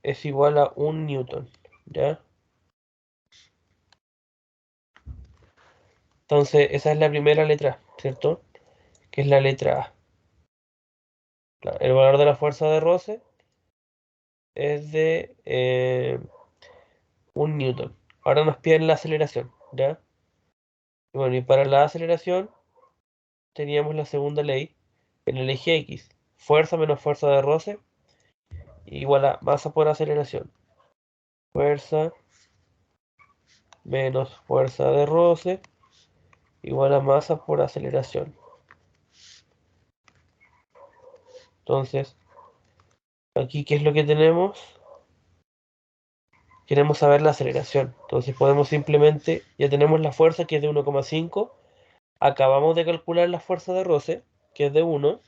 es igual a 1 newton. ¿Ya? Entonces esa es la primera letra, ¿cierto? Que es la letra A. El valor de la fuerza de roce es de 1 newton. Ahora nos piden la aceleración, ¿ya? Y bueno, y para la aceleración teníamos la segunda ley en el eje X. fuerza menos fuerza de roce igual a masa por aceleración. Fuerza menos fuerza de roce igual a masa por aceleración. Entonces, aquí, ¿qué es lo que tenemos? Queremos saber la aceleración. Entonces podemos simplemente, ya tenemos la fuerza que es de 1,5. Acabamos de calcular la fuerza de roce, que es de 1.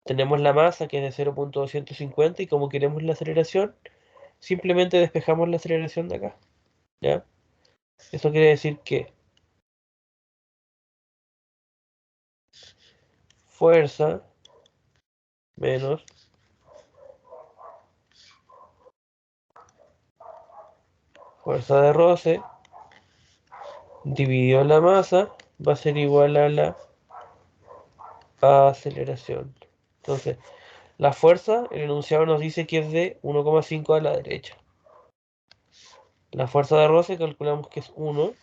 Tenemos la masa, que es de 0,250. Y como queremos la aceleración, simplemente despejamos la aceleración de acá. ¿Ya? Eso quiere decir que fuerza menos fuerza de roce dividido la masa va a ser igual a la aceleración. Entonces, la fuerza, el enunciado nos dice que es de 1,5 a la derecha. La fuerza de roce calculamos que es 1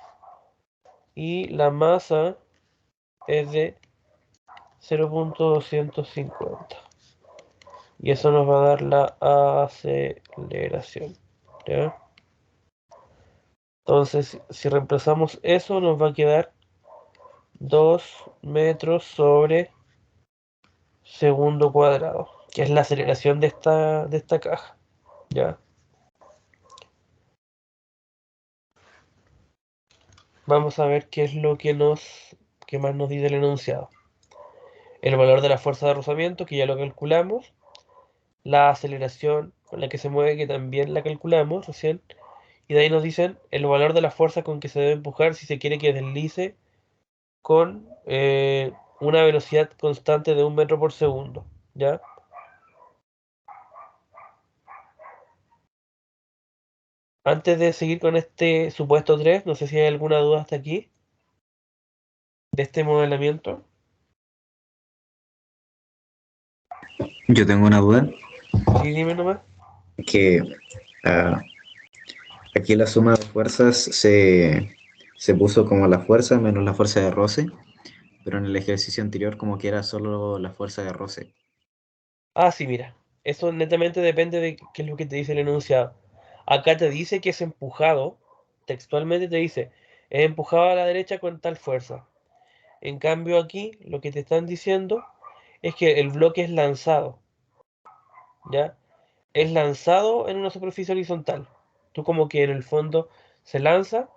y la masa es de 0,250. Y eso nos va a dar la aceleración. ¿Ya? Entonces, si reemplazamos eso, nos va a quedar 2 metros sobre segundo cuadrado, que es la aceleración de esta caja. ¿Ya? Vamos a ver qué es lo que más nos dice el enunciado. El valor de la fuerza de rozamiento, que ya lo calculamos. La aceleración con la que se mueve, que también la calculamos recién. Y de ahí nos dicen el valor de la fuerza con que se debe empujar si se quiere que deslice con una velocidad constante de 1 metro por segundo. ¿Ya? Antes de seguir con este supuesto 3, no sé si hay alguna duda hasta aquí de este modelamiento. Yo tengo una duda, Sí, dime nomás. que ah, aquí la suma de fuerzas se puso como la fuerza menos la fuerza de roce, pero en el ejercicio anterior como que era solo la fuerza de roce. Ah, sí, mira. Eso netamente depende de qué es lo que te dice el enunciado. Acá te dice que es empujado. Textualmente te dice, es empujado a la derecha con tal fuerza. En cambio aquí lo que te están diciendo es que el bloque es lanzado, ¿ya? Es lanzado en una superficie horizontal. Tú como que en el fondo se lanza,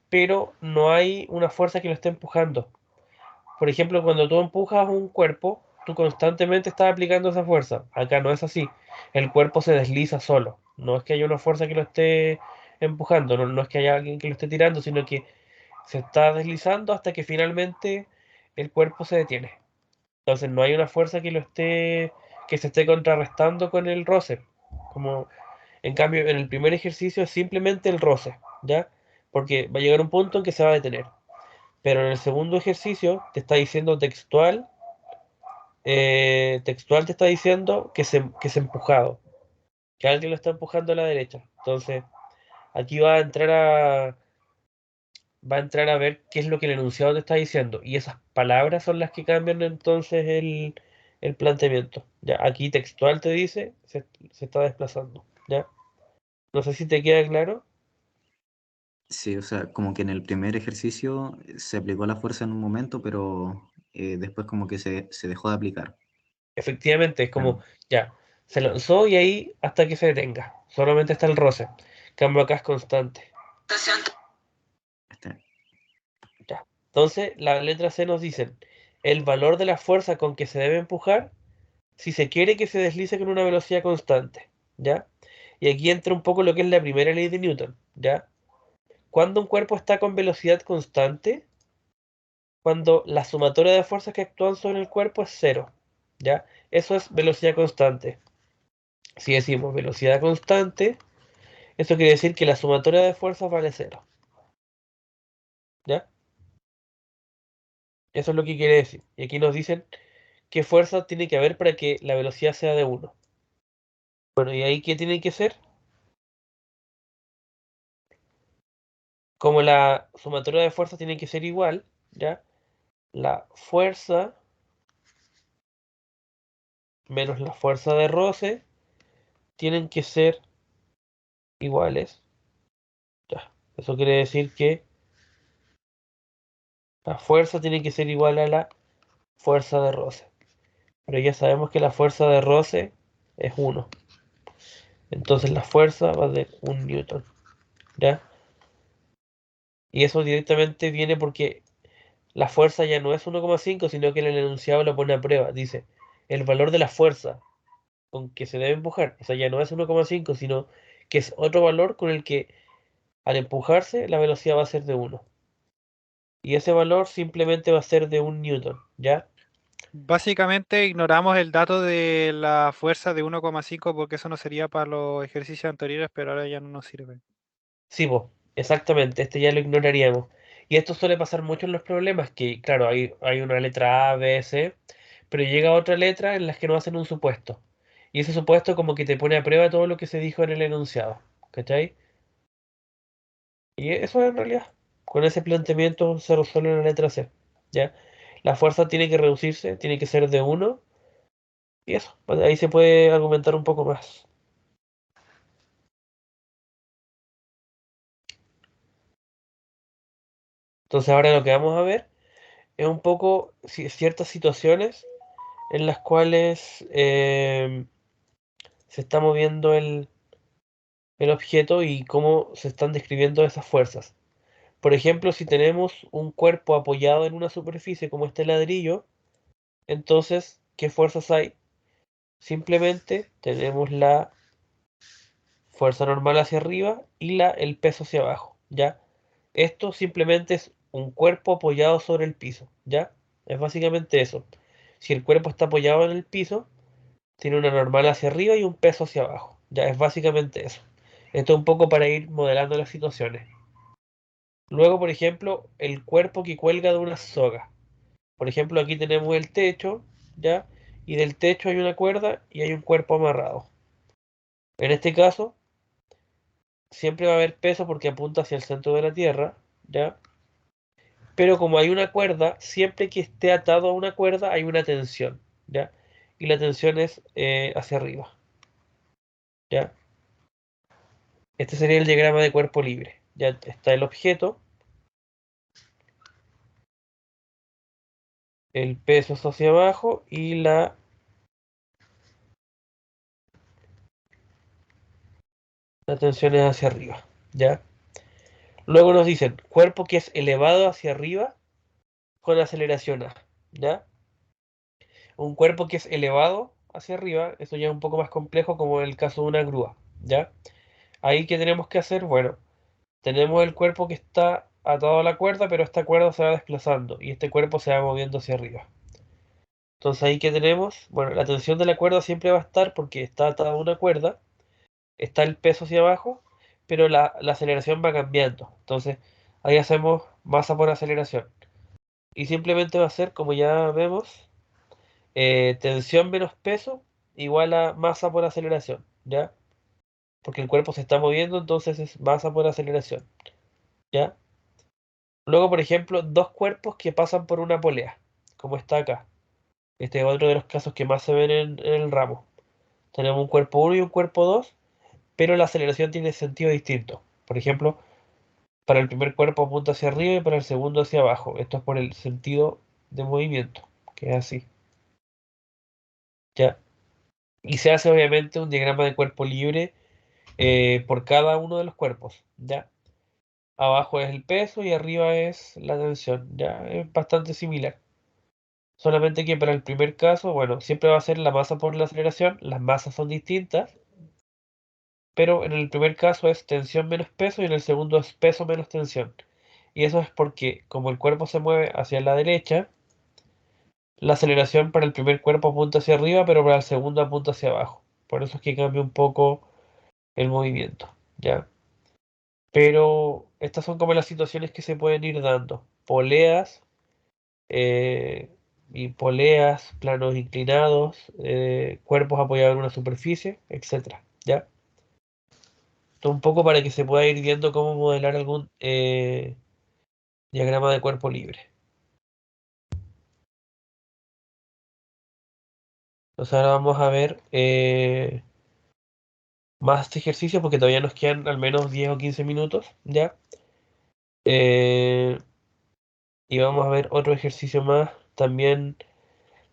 pero no hay una fuerza que lo esté empujando. Por ejemplo, cuando tú empujas un cuerpo, tú constantemente estás aplicando esa fuerza. Acá no es así. El cuerpo se desliza solo. No es que haya una fuerza que lo esté empujando, no es que haya alguien que lo esté tirando, sino que se está deslizando hasta que finalmente el cuerpo se detiene. Entonces no hay una fuerza que se esté contrarrestando con el roce. Como en cambio en el primer ejercicio es simplemente el roce, ¿ya? Porque va a llegar un punto en que se va a detener. Pero en el segundo ejercicio te está diciendo textual te está diciendo que se empujado, que alguien lo está empujando a la derecha. Entonces aquí va a entrar a ver qué es lo que el enunciado te está diciendo. Y esas palabras son las que cambian entonces el planteamiento. Ya, aquí textual te dice, se está desplazando. ¿Ya? No sé si te queda claro. Sí, o sea, como que en el primer ejercicio se aplicó la fuerza en un momento, pero después como que se dejó de aplicar. Efectivamente, es como, Claro. ya, se lanzó y ahí hasta que se detenga. Solamente está el roce. Cambio acá es constante. Este, Ya. Entonces, la letra C nos dice el valor de la fuerza con que se debe empujar si se quiere que se deslice con una velocidad constante. ¿Ya? Y aquí entra un poco lo que es la primera ley de Newton. ¿Ya? Cuando un cuerpo está con velocidad constante, cuando la sumatoria de fuerzas que actúan sobre el cuerpo es cero. ¿Ya? Eso es velocidad constante. Si decimos velocidad constante, eso quiere decir que la sumatoria de fuerzas vale cero. ¿Ya? Eso es lo que quiere decir. Y aquí nos dicen qué fuerza tiene que haber para que la velocidad sea de 1. Bueno, ¿y ahí qué tiene que ser? Como la sumatoria de fuerzas tiene que ser igual, ¿ya? La fuerza menos la fuerza de roce tienen que ser iguales. Ya. Eso quiere decir que la fuerza tiene que ser igual a la fuerza de roce. Pero ya sabemos que la fuerza de roce es 1. Entonces la fuerza va a ser 1 newton. ¿Ya? Y eso directamente viene porque la fuerza ya no es 1,5, sino que en el enunciado lo pone a prueba. Dice, el valor de la fuerza con que se debe empujar. O sea, ya no es 1,5, sino que es otro valor con el que al empujarse la velocidad va a ser de 1. Y ese valor simplemente va a ser de 1 newton. ¿Ya? Básicamente ignoramos el dato de la fuerza de 1,5 porque eso no sería para los ejercicios anteriores, pero ahora ya no nos sirve. Sí, po, exactamente, este ya lo ignoraríamos. Y esto suele pasar mucho en los problemas, que claro, hay una letra A, B, C, pero llega otra letra en las que no hacen un supuesto. Y ese supuesto como que te pone a prueba todo lo que se dijo en el enunciado. ¿Cachai? Y eso en realidad, con ese planteamiento se resuelve en la letra C. ¿Ya? La fuerza tiene que reducirse, tiene que ser de 1, y eso, pues, ahí se puede argumentar un poco más. Entonces ahora lo que vamos a ver es un poco ciertas situaciones en las cuales se está moviendo el objeto y cómo se están describiendo esas fuerzas. Por ejemplo, si tenemos un cuerpo apoyado en una superficie como este ladrillo, entonces, ¿qué fuerzas hay? Simplemente tenemos la fuerza normal hacia arriba y el peso hacia abajo, ¿ya? Esto simplemente es un cuerpo apoyado sobre el piso, ¿ya? Es básicamente eso. Si el cuerpo está apoyado en el piso, tiene una normal hacia arriba y un peso hacia abajo. Ya es básicamente eso. Esto es un poco para ir modelando las situaciones. Luego, por ejemplo, el cuerpo que cuelga de una soga. Por ejemplo, aquí tenemos el techo, ¿ya? Y del techo hay una cuerda y hay un cuerpo amarrado. En este caso, siempre va a haber peso porque apunta hacia el centro de la Tierra, ¿ya? Pero como hay una cuerda, siempre que esté atado a una cuerda hay una tensión, ¿ya? Y la tensión es hacia arriba, ¿ya? Este sería el diagrama de cuerpo libre. Ya está el objeto, el peso es hacia abajo y la tensión es hacia arriba. ¿Ya? Luego nos dicen cuerpo que es elevado hacia arriba con aceleración A. ¿Ya? Un cuerpo que es elevado hacia arriba, eso ya es un poco más complejo como en el caso de una grúa. ¿Ya? Ahí que tenemos que hacer, bueno, tenemos el cuerpo que está atado a la cuerda, pero esta cuerda se va desplazando y este cuerpo se va moviendo hacia arriba. Entonces ahí que tenemos, bueno, la tensión de la cuerda siempre va a estar porque está atada a una cuerda, está el peso hacia abajo, pero la aceleración va cambiando. Entonces ahí hacemos masa por aceleración. Y simplemente va a ser, como ya vemos, tensión menos peso igual a masa por aceleración, ¿ya? Porque el cuerpo se está moviendo, entonces es masa por aceleración, ¿ya? Luego, por ejemplo, dos cuerpos que pasan por una polea, como está acá. Este es otro de los casos que más se ven en el ramo. Tenemos un cuerpo 1 y un cuerpo 2, pero la aceleración tiene sentido distinto. Por ejemplo, para el primer cuerpo apunta hacia arriba y para el segundo hacia abajo. Esto es por el sentido de movimiento, que es así. ¿Ya? Y se hace obviamente un diagrama de cuerpo libre por cada uno de los cuerpos. ¿Ya? Abajo es el peso y arriba es la tensión. ¿Ya? Es bastante similar. Solamente que para el primer caso, bueno, siempre va a ser la masa por la aceleración. Las masas son distintas. Pero en el primer caso es tensión menos peso y en el segundo es peso menos tensión. Y eso es porque como el cuerpo se mueve hacia la derecha, la aceleración para el primer cuerpo apunta hacia arriba, pero para el segundo apunta hacia abajo. Por eso es que cambia un poco el movimiento, ¿ya? Pero estas son como las situaciones que se pueden ir dando. Poleas, eh, y poleas, planos inclinados, cuerpos apoyados en una superficie, etcétera, ¿ya? Esto un poco para que se pueda ir viendo cómo modelar algún diagrama de cuerpo libre. Entonces ahora vamos a ver más ejercicios porque todavía nos quedan al menos 10 o 15 minutos, ¿ya? Eh, y vamos a ver otro ejercicio más también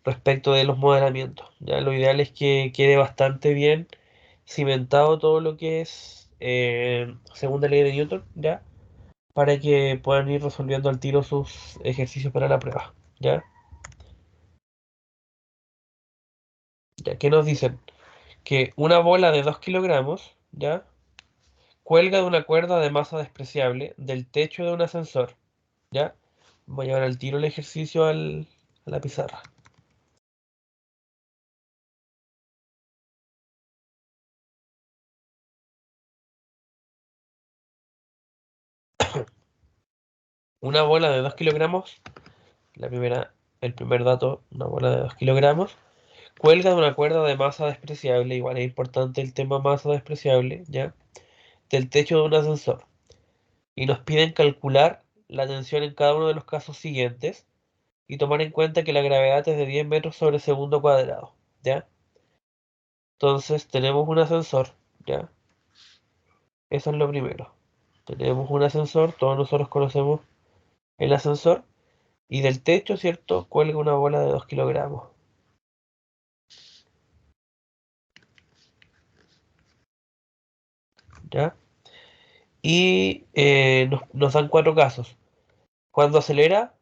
respecto de los modelamientos, ¿ya? Lo ideal es que quede bastante bien cimentado todo lo que es segunda ley de Newton, ¿ya? Para que puedan ir resolviendo al tiro sus ejercicios para la prueba, ¿ya? ¿Ya? ¿Qué nos dicen? Que una bola de 2 kilogramos, ¿ya? Cuelga de una cuerda de masa despreciable del techo de un ascensor, ¿ya? Voy a llevar al tiro el ejercicio a la pizarra. Una bola de 2 kilogramos, el primer dato, una bola de 2 kilogramos, cuelga de una cuerda de masa despreciable, igual es importante el tema masa despreciable, ¿ya? Del techo de un ascensor. Y nos piden calcular la tensión en cada uno de los casos siguientes y tomar en cuenta que la gravedad es de 10 metros sobre segundo cuadrado, ¿ya? Entonces tenemos un ascensor, ¿ya? Eso es lo primero. Tenemos un ascensor, todos nosotros conocemos el ascensor, y del techo, ¿cierto? Cuelga una bola de 2 kilogramos, ¿ya? Y nos dan cuatro casos. Cuando acelera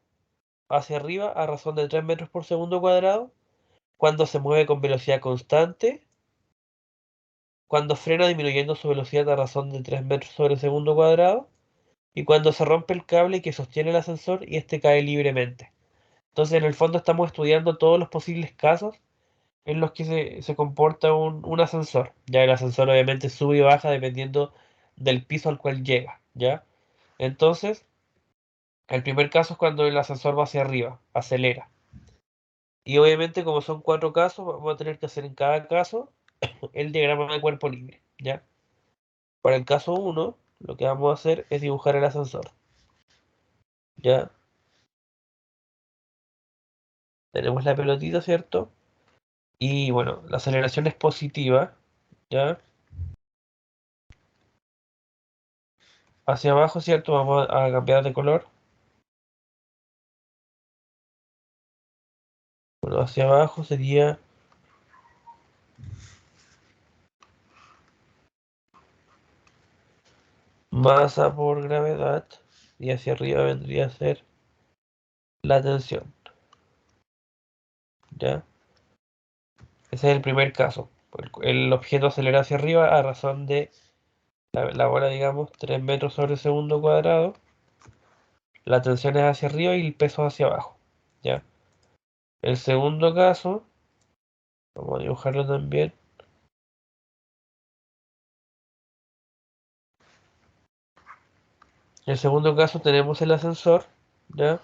hacia arriba a razón de 3 metros por segundo cuadrado, cuando se mueve con velocidad constante, cuando frena disminuyendo su velocidad a razón de 3 metros sobre segundo cuadrado, y cuando se rompe el cable que sostiene el ascensor y este cae libremente. Entonces, en el fondo estamos estudiando todos los posibles casos en los que se comporta un ascensor. Ya el ascensor obviamente sube y baja dependiendo del piso al cual llega, ¿ya? Entonces, el primer caso es cuando el ascensor va hacia arriba, acelera. Y obviamente, como son cuatro casos, vamos a tener que hacer en cada caso el diagrama de cuerpo libre, ¿ya? Para el caso uno lo que vamos a hacer es dibujar el ascensor, ¿ya? Tenemos la pelotita, ¿cierto? Y bueno, la aceleración es positiva, ¿ya? Hacia abajo, ¿cierto? Vamos a cambiar de color. Bueno, hacia abajo sería masa por gravedad y hacia arriba vendría a ser la tensión, ¿ya? Ese es el primer caso. El objeto acelera hacia arriba a razón de la bola, digamos, 3 metros sobre segundo cuadrado. La tensión es hacia arriba y el peso hacia abajo, ¿ya? El segundo caso, vamos a dibujarlo también. En el segundo caso tenemos el ascensor, ¿ya?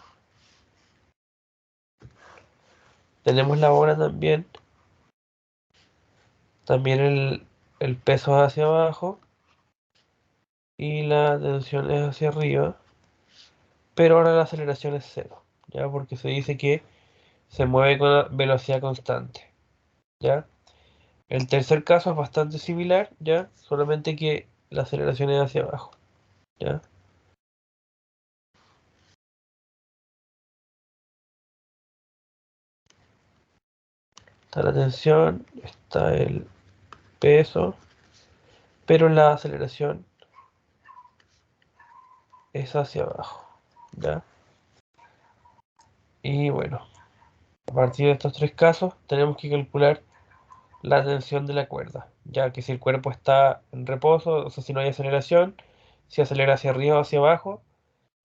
Tenemos la bola también. También el peso es hacia abajo y la tensión es hacia arriba. Pero ahora la aceleración es cero, ¿ya? Porque se dice que se mueve con velocidad constante, ¿ya? El tercer caso es bastante similar, ¿ya? Solamente que la aceleración es hacia abajo, ¿ya? Está la tensión, está el peso, pero la aceleración es hacia abajo, ¿ya? Y bueno, a partir de estos tres casos tenemos que calcular la tensión de la cuerda, ya que si el cuerpo está en reposo, o sea, si no hay aceleración, si acelera hacia arriba o hacia abajo,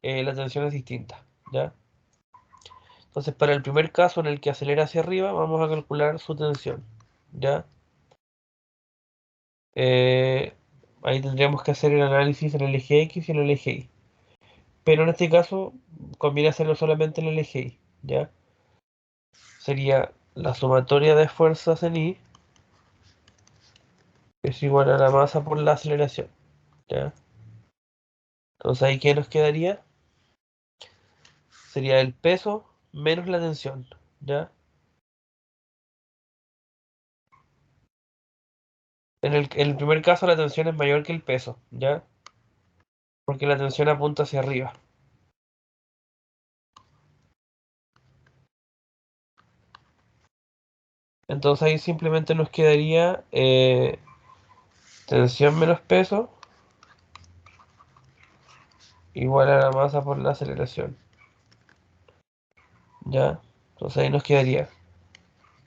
la tensión es distinta, ¿ya? Entonces, para el primer caso en el que acelera hacia arriba, vamos a calcular su tensión, ¿ya? Eh, Ahí tendríamos que hacer el análisis en el eje X y en el eje Y. Pero en este caso, conviene hacerlo solamente en el eje Y, ¿ya? Sería la sumatoria de fuerzas en Y es igual a la masa por la aceleración, ¿ya? Entonces, ¿ahí qué nos quedaría? Sería el peso menos la tensión, ¿ya? En el primer caso la tensión es mayor que el peso, ¿ya? Porque la tensión apunta hacia arriba. Entonces ahí simplemente nos quedaría tensión menos peso igual a la masa por la aceleración, ¿ya? Entonces ahí nos quedaría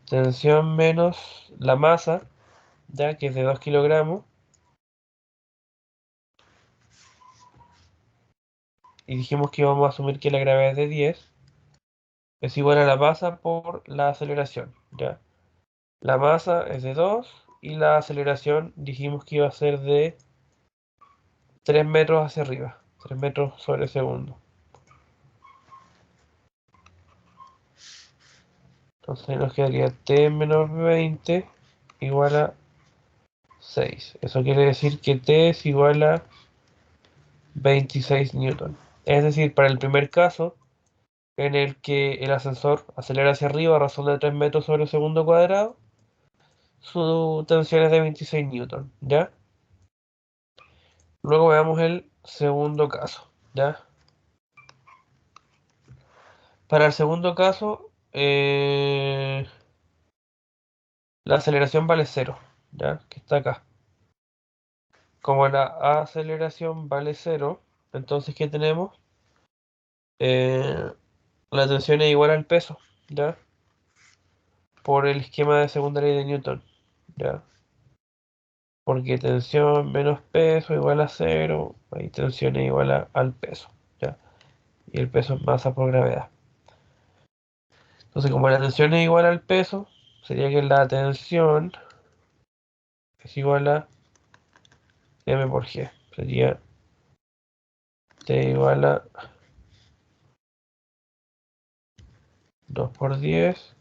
tensión menos la masa, ¿ya? Que es de 2 kilogramos. Y dijimos que íbamos a asumir que la gravedad es de 10. Es igual a la masa por la aceleración, ¿ya? La masa es de 2 y la aceleración dijimos que iba a ser de 3 metros hacia arriba, 3 metros sobre segundo. Entonces ahí nos quedaría T menos 20 igual a 6. Eso quiere decir que T es igual a 26 newton. Es decir, para el primer caso, en el que el ascensor acelera hacia arriba a razón de 3 metros sobre segundo cuadrado, su tensión es de 26 newton, ¿ya? Luego veamos el segundo caso, ¿ya? Para el segundo caso, la aceleración vale 0, ¿ya? Que está acá. Como la aceleración vale 0, entonces ¿qué tenemos? La tensión es igual al peso, ¿ya? Por el esquema de segunda ley de Newton, ¿ya? Porque tensión menos peso igual a 0, ahí tensión es igual al peso, ¿ya? Y el peso es masa por gravedad. Entonces, como la tensión es igual al peso, sería que la tensión es igual a m por g. Sería T igual a 2 por 10,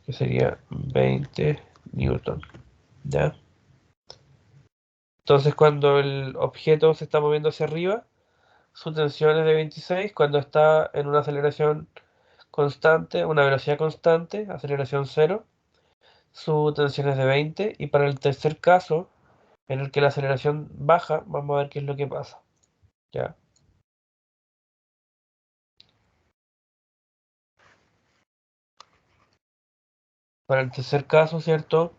que sería 20 newton, ¿ya? Entonces, cuando el objeto se está moviendo hacia arriba, su tensión es de 26. Cuando está en una aceleración constante, una velocidad constante, aceleración 0, su tensión es de 20. Y para el tercer caso, en el que la aceleración baja, vamos a ver qué es lo que pasa, ¿ya? Para el tercer caso, ¿cierto?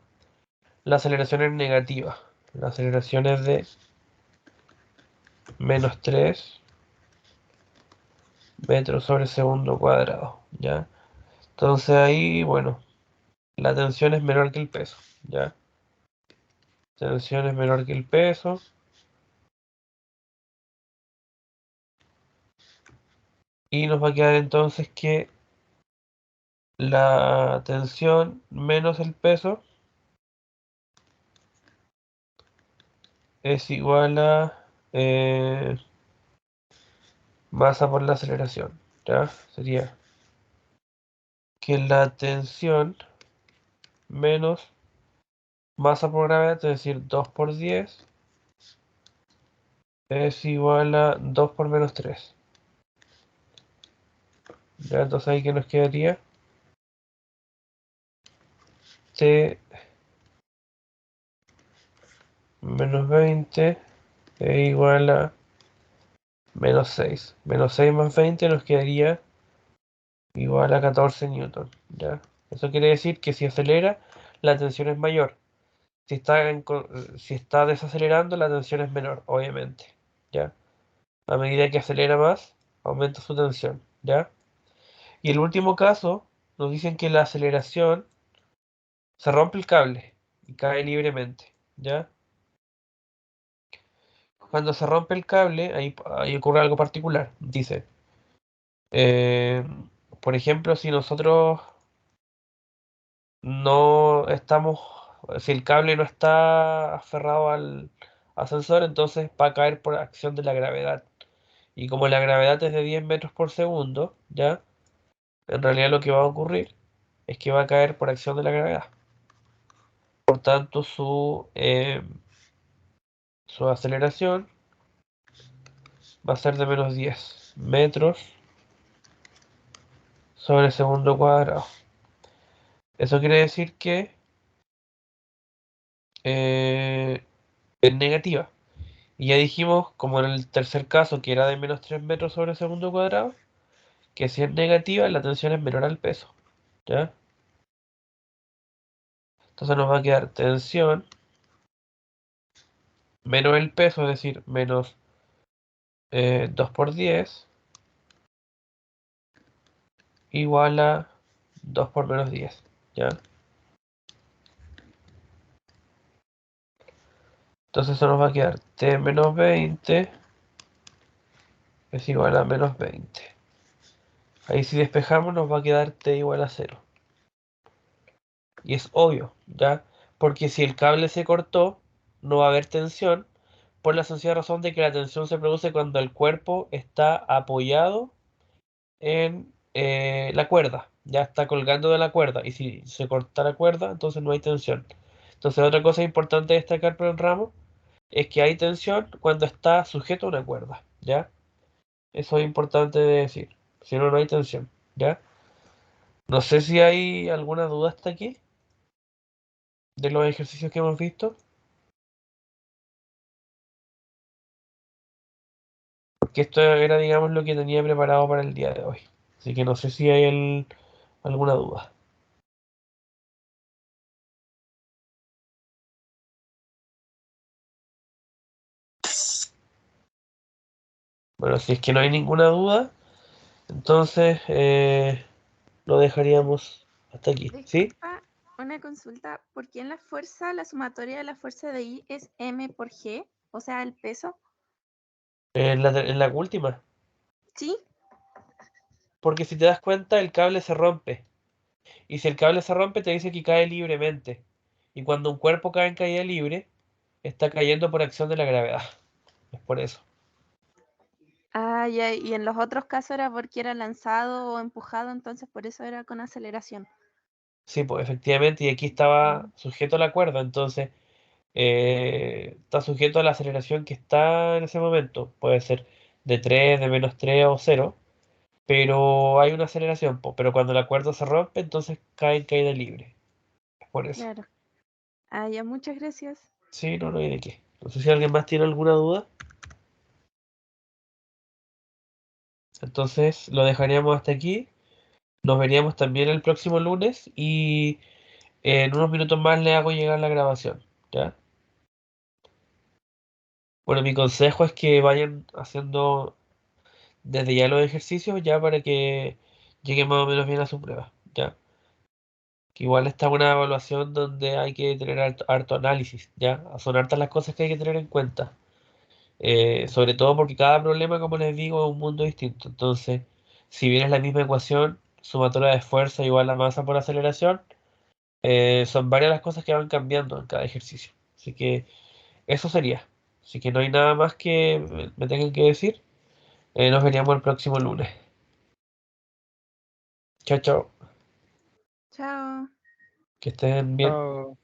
La aceleración es negativa. La aceleración es de menos 3 metros sobre segundo cuadrado, ¿ya? Entonces ahí, bueno, la tensión es menor que el peso, ¿ya? Tensión es menor que el peso. Y nos va a quedar entonces que la tensión menos el peso es igual a masa por la aceleración, ¿ya? Sería que la tensión menos masa por gravedad, es decir, 2 por 10, es igual a 2 por menos 3. ¿Ya? Entonces ahí que nos quedaría T menos 20 es igual a menos 6. Menos 6 más 20 nos quedaría igual a 14 newton, ¿ya? Eso quiere decir que si acelera, la tensión es mayor. Si está desacelerando, la tensión es menor, obviamente, ¿ya? A medida que acelera más, aumenta su tensión, ¿ya? Y el último caso, nos dicen que la aceleración se rompe el cable y cae libremente, ¿ya? Cuando se rompe el cable, ahí ocurre algo particular. Dice, eh, por ejemplo, si nosotros no estamos, si el cable no está aferrado al ascensor, entonces va a caer por acción de la gravedad. Y como la gravedad es de 10 metros por segundo, ¿ya? En realidad lo que va a ocurrir es que va a caer por acción de la gravedad. Por tanto, su aceleración va a ser de menos 10 metros sobre segundo cuadrado. Eso quiere decir que es negativa. Y ya dijimos, como en el tercer caso, que era de menos 3 metros sobre segundo cuadrado, que si es negativa, la tensión es menor al peso. ¿Ya? Entonces nos va a quedar tensión menos el peso, es decir, menos 2 por 10 igual a 2 por menos 10. ¿Ya? Entonces eso nos va a quedar T menos 20 es igual a menos 20. Ahí si despejamos nos va a quedar T igual a 0. Y es obvio, ¿ya? Porque si el cable se cortó, no va a haber tensión, por la sencilla razón de que la tensión se produce cuando el cuerpo está apoyado en la cuerda, ya está colgando de la cuerda, y si se corta la cuerda, entonces no hay tensión. Entonces otra cosa importante destacar por el ramo es que hay tensión cuando está sujeto a una cuerda, ¿ya? Eso es importante de decir, si no, no hay tensión, ¿ya? No sé si hay alguna duda hasta aquí de los ejercicios que hemos visto. Porque esto era, digamos, lo que tenía preparado para el día de hoy. Así que no sé si hay alguna duda. Bueno, si es que no hay ninguna duda, entonces lo dejaríamos hasta aquí. ¿Sí? Disculpa, una consulta. ¿Por qué en la fuerza la sumatoria de la fuerza de I es M por G? O sea, el peso. En la última. ¿Sí? Porque si te das cuenta, el cable se rompe. Y si el cable se rompe, te dice que cae libremente. Y cuando un cuerpo cae en caída libre, está cayendo por acción de la gravedad. Es por eso. Ah, ya, y en los otros casos era porque era lanzado o empujado, entonces por eso era con aceleración. Sí, pues efectivamente, y aquí estaba sujeto a la cuerda, entonces está sujeto a la aceleración que está en ese momento. Puede ser de 3 de menos 3 o cero, pero hay una aceleración, po. Pero cuando la cuerda se rompe, entonces cae en caída libre. Es por eso. Claro. Ah, ya, muchas gracias. Sí, no, no hay de qué. No sé si alguien más tiene alguna duda. Entonces lo dejaríamos hasta aquí. Nos veríamos también el próximo lunes y en unos minutos más le hago llegar la grabación. ¿Ya? Bueno, mi consejo es que vayan haciendo desde ya los ejercicios ya para que lleguen más o menos bien a su prueba, ¿ya? Que igual está una evaluación donde hay que tener harto análisis, ¿ya? Son hartas las cosas que hay que tener en cuenta. Sobre todo porque cada problema, como les digo, es un mundo distinto. Entonces, si bien es la misma ecuación, sumatoria de fuerza igual a masa por aceleración, son varias las cosas que van cambiando en cada ejercicio. Así que eso sería. Así que no hay nada más que me tengan que decir. Nos veríamos el próximo lunes. Chao, chao. Chao. Que estén bien. Chao.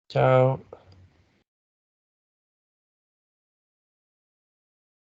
Chao.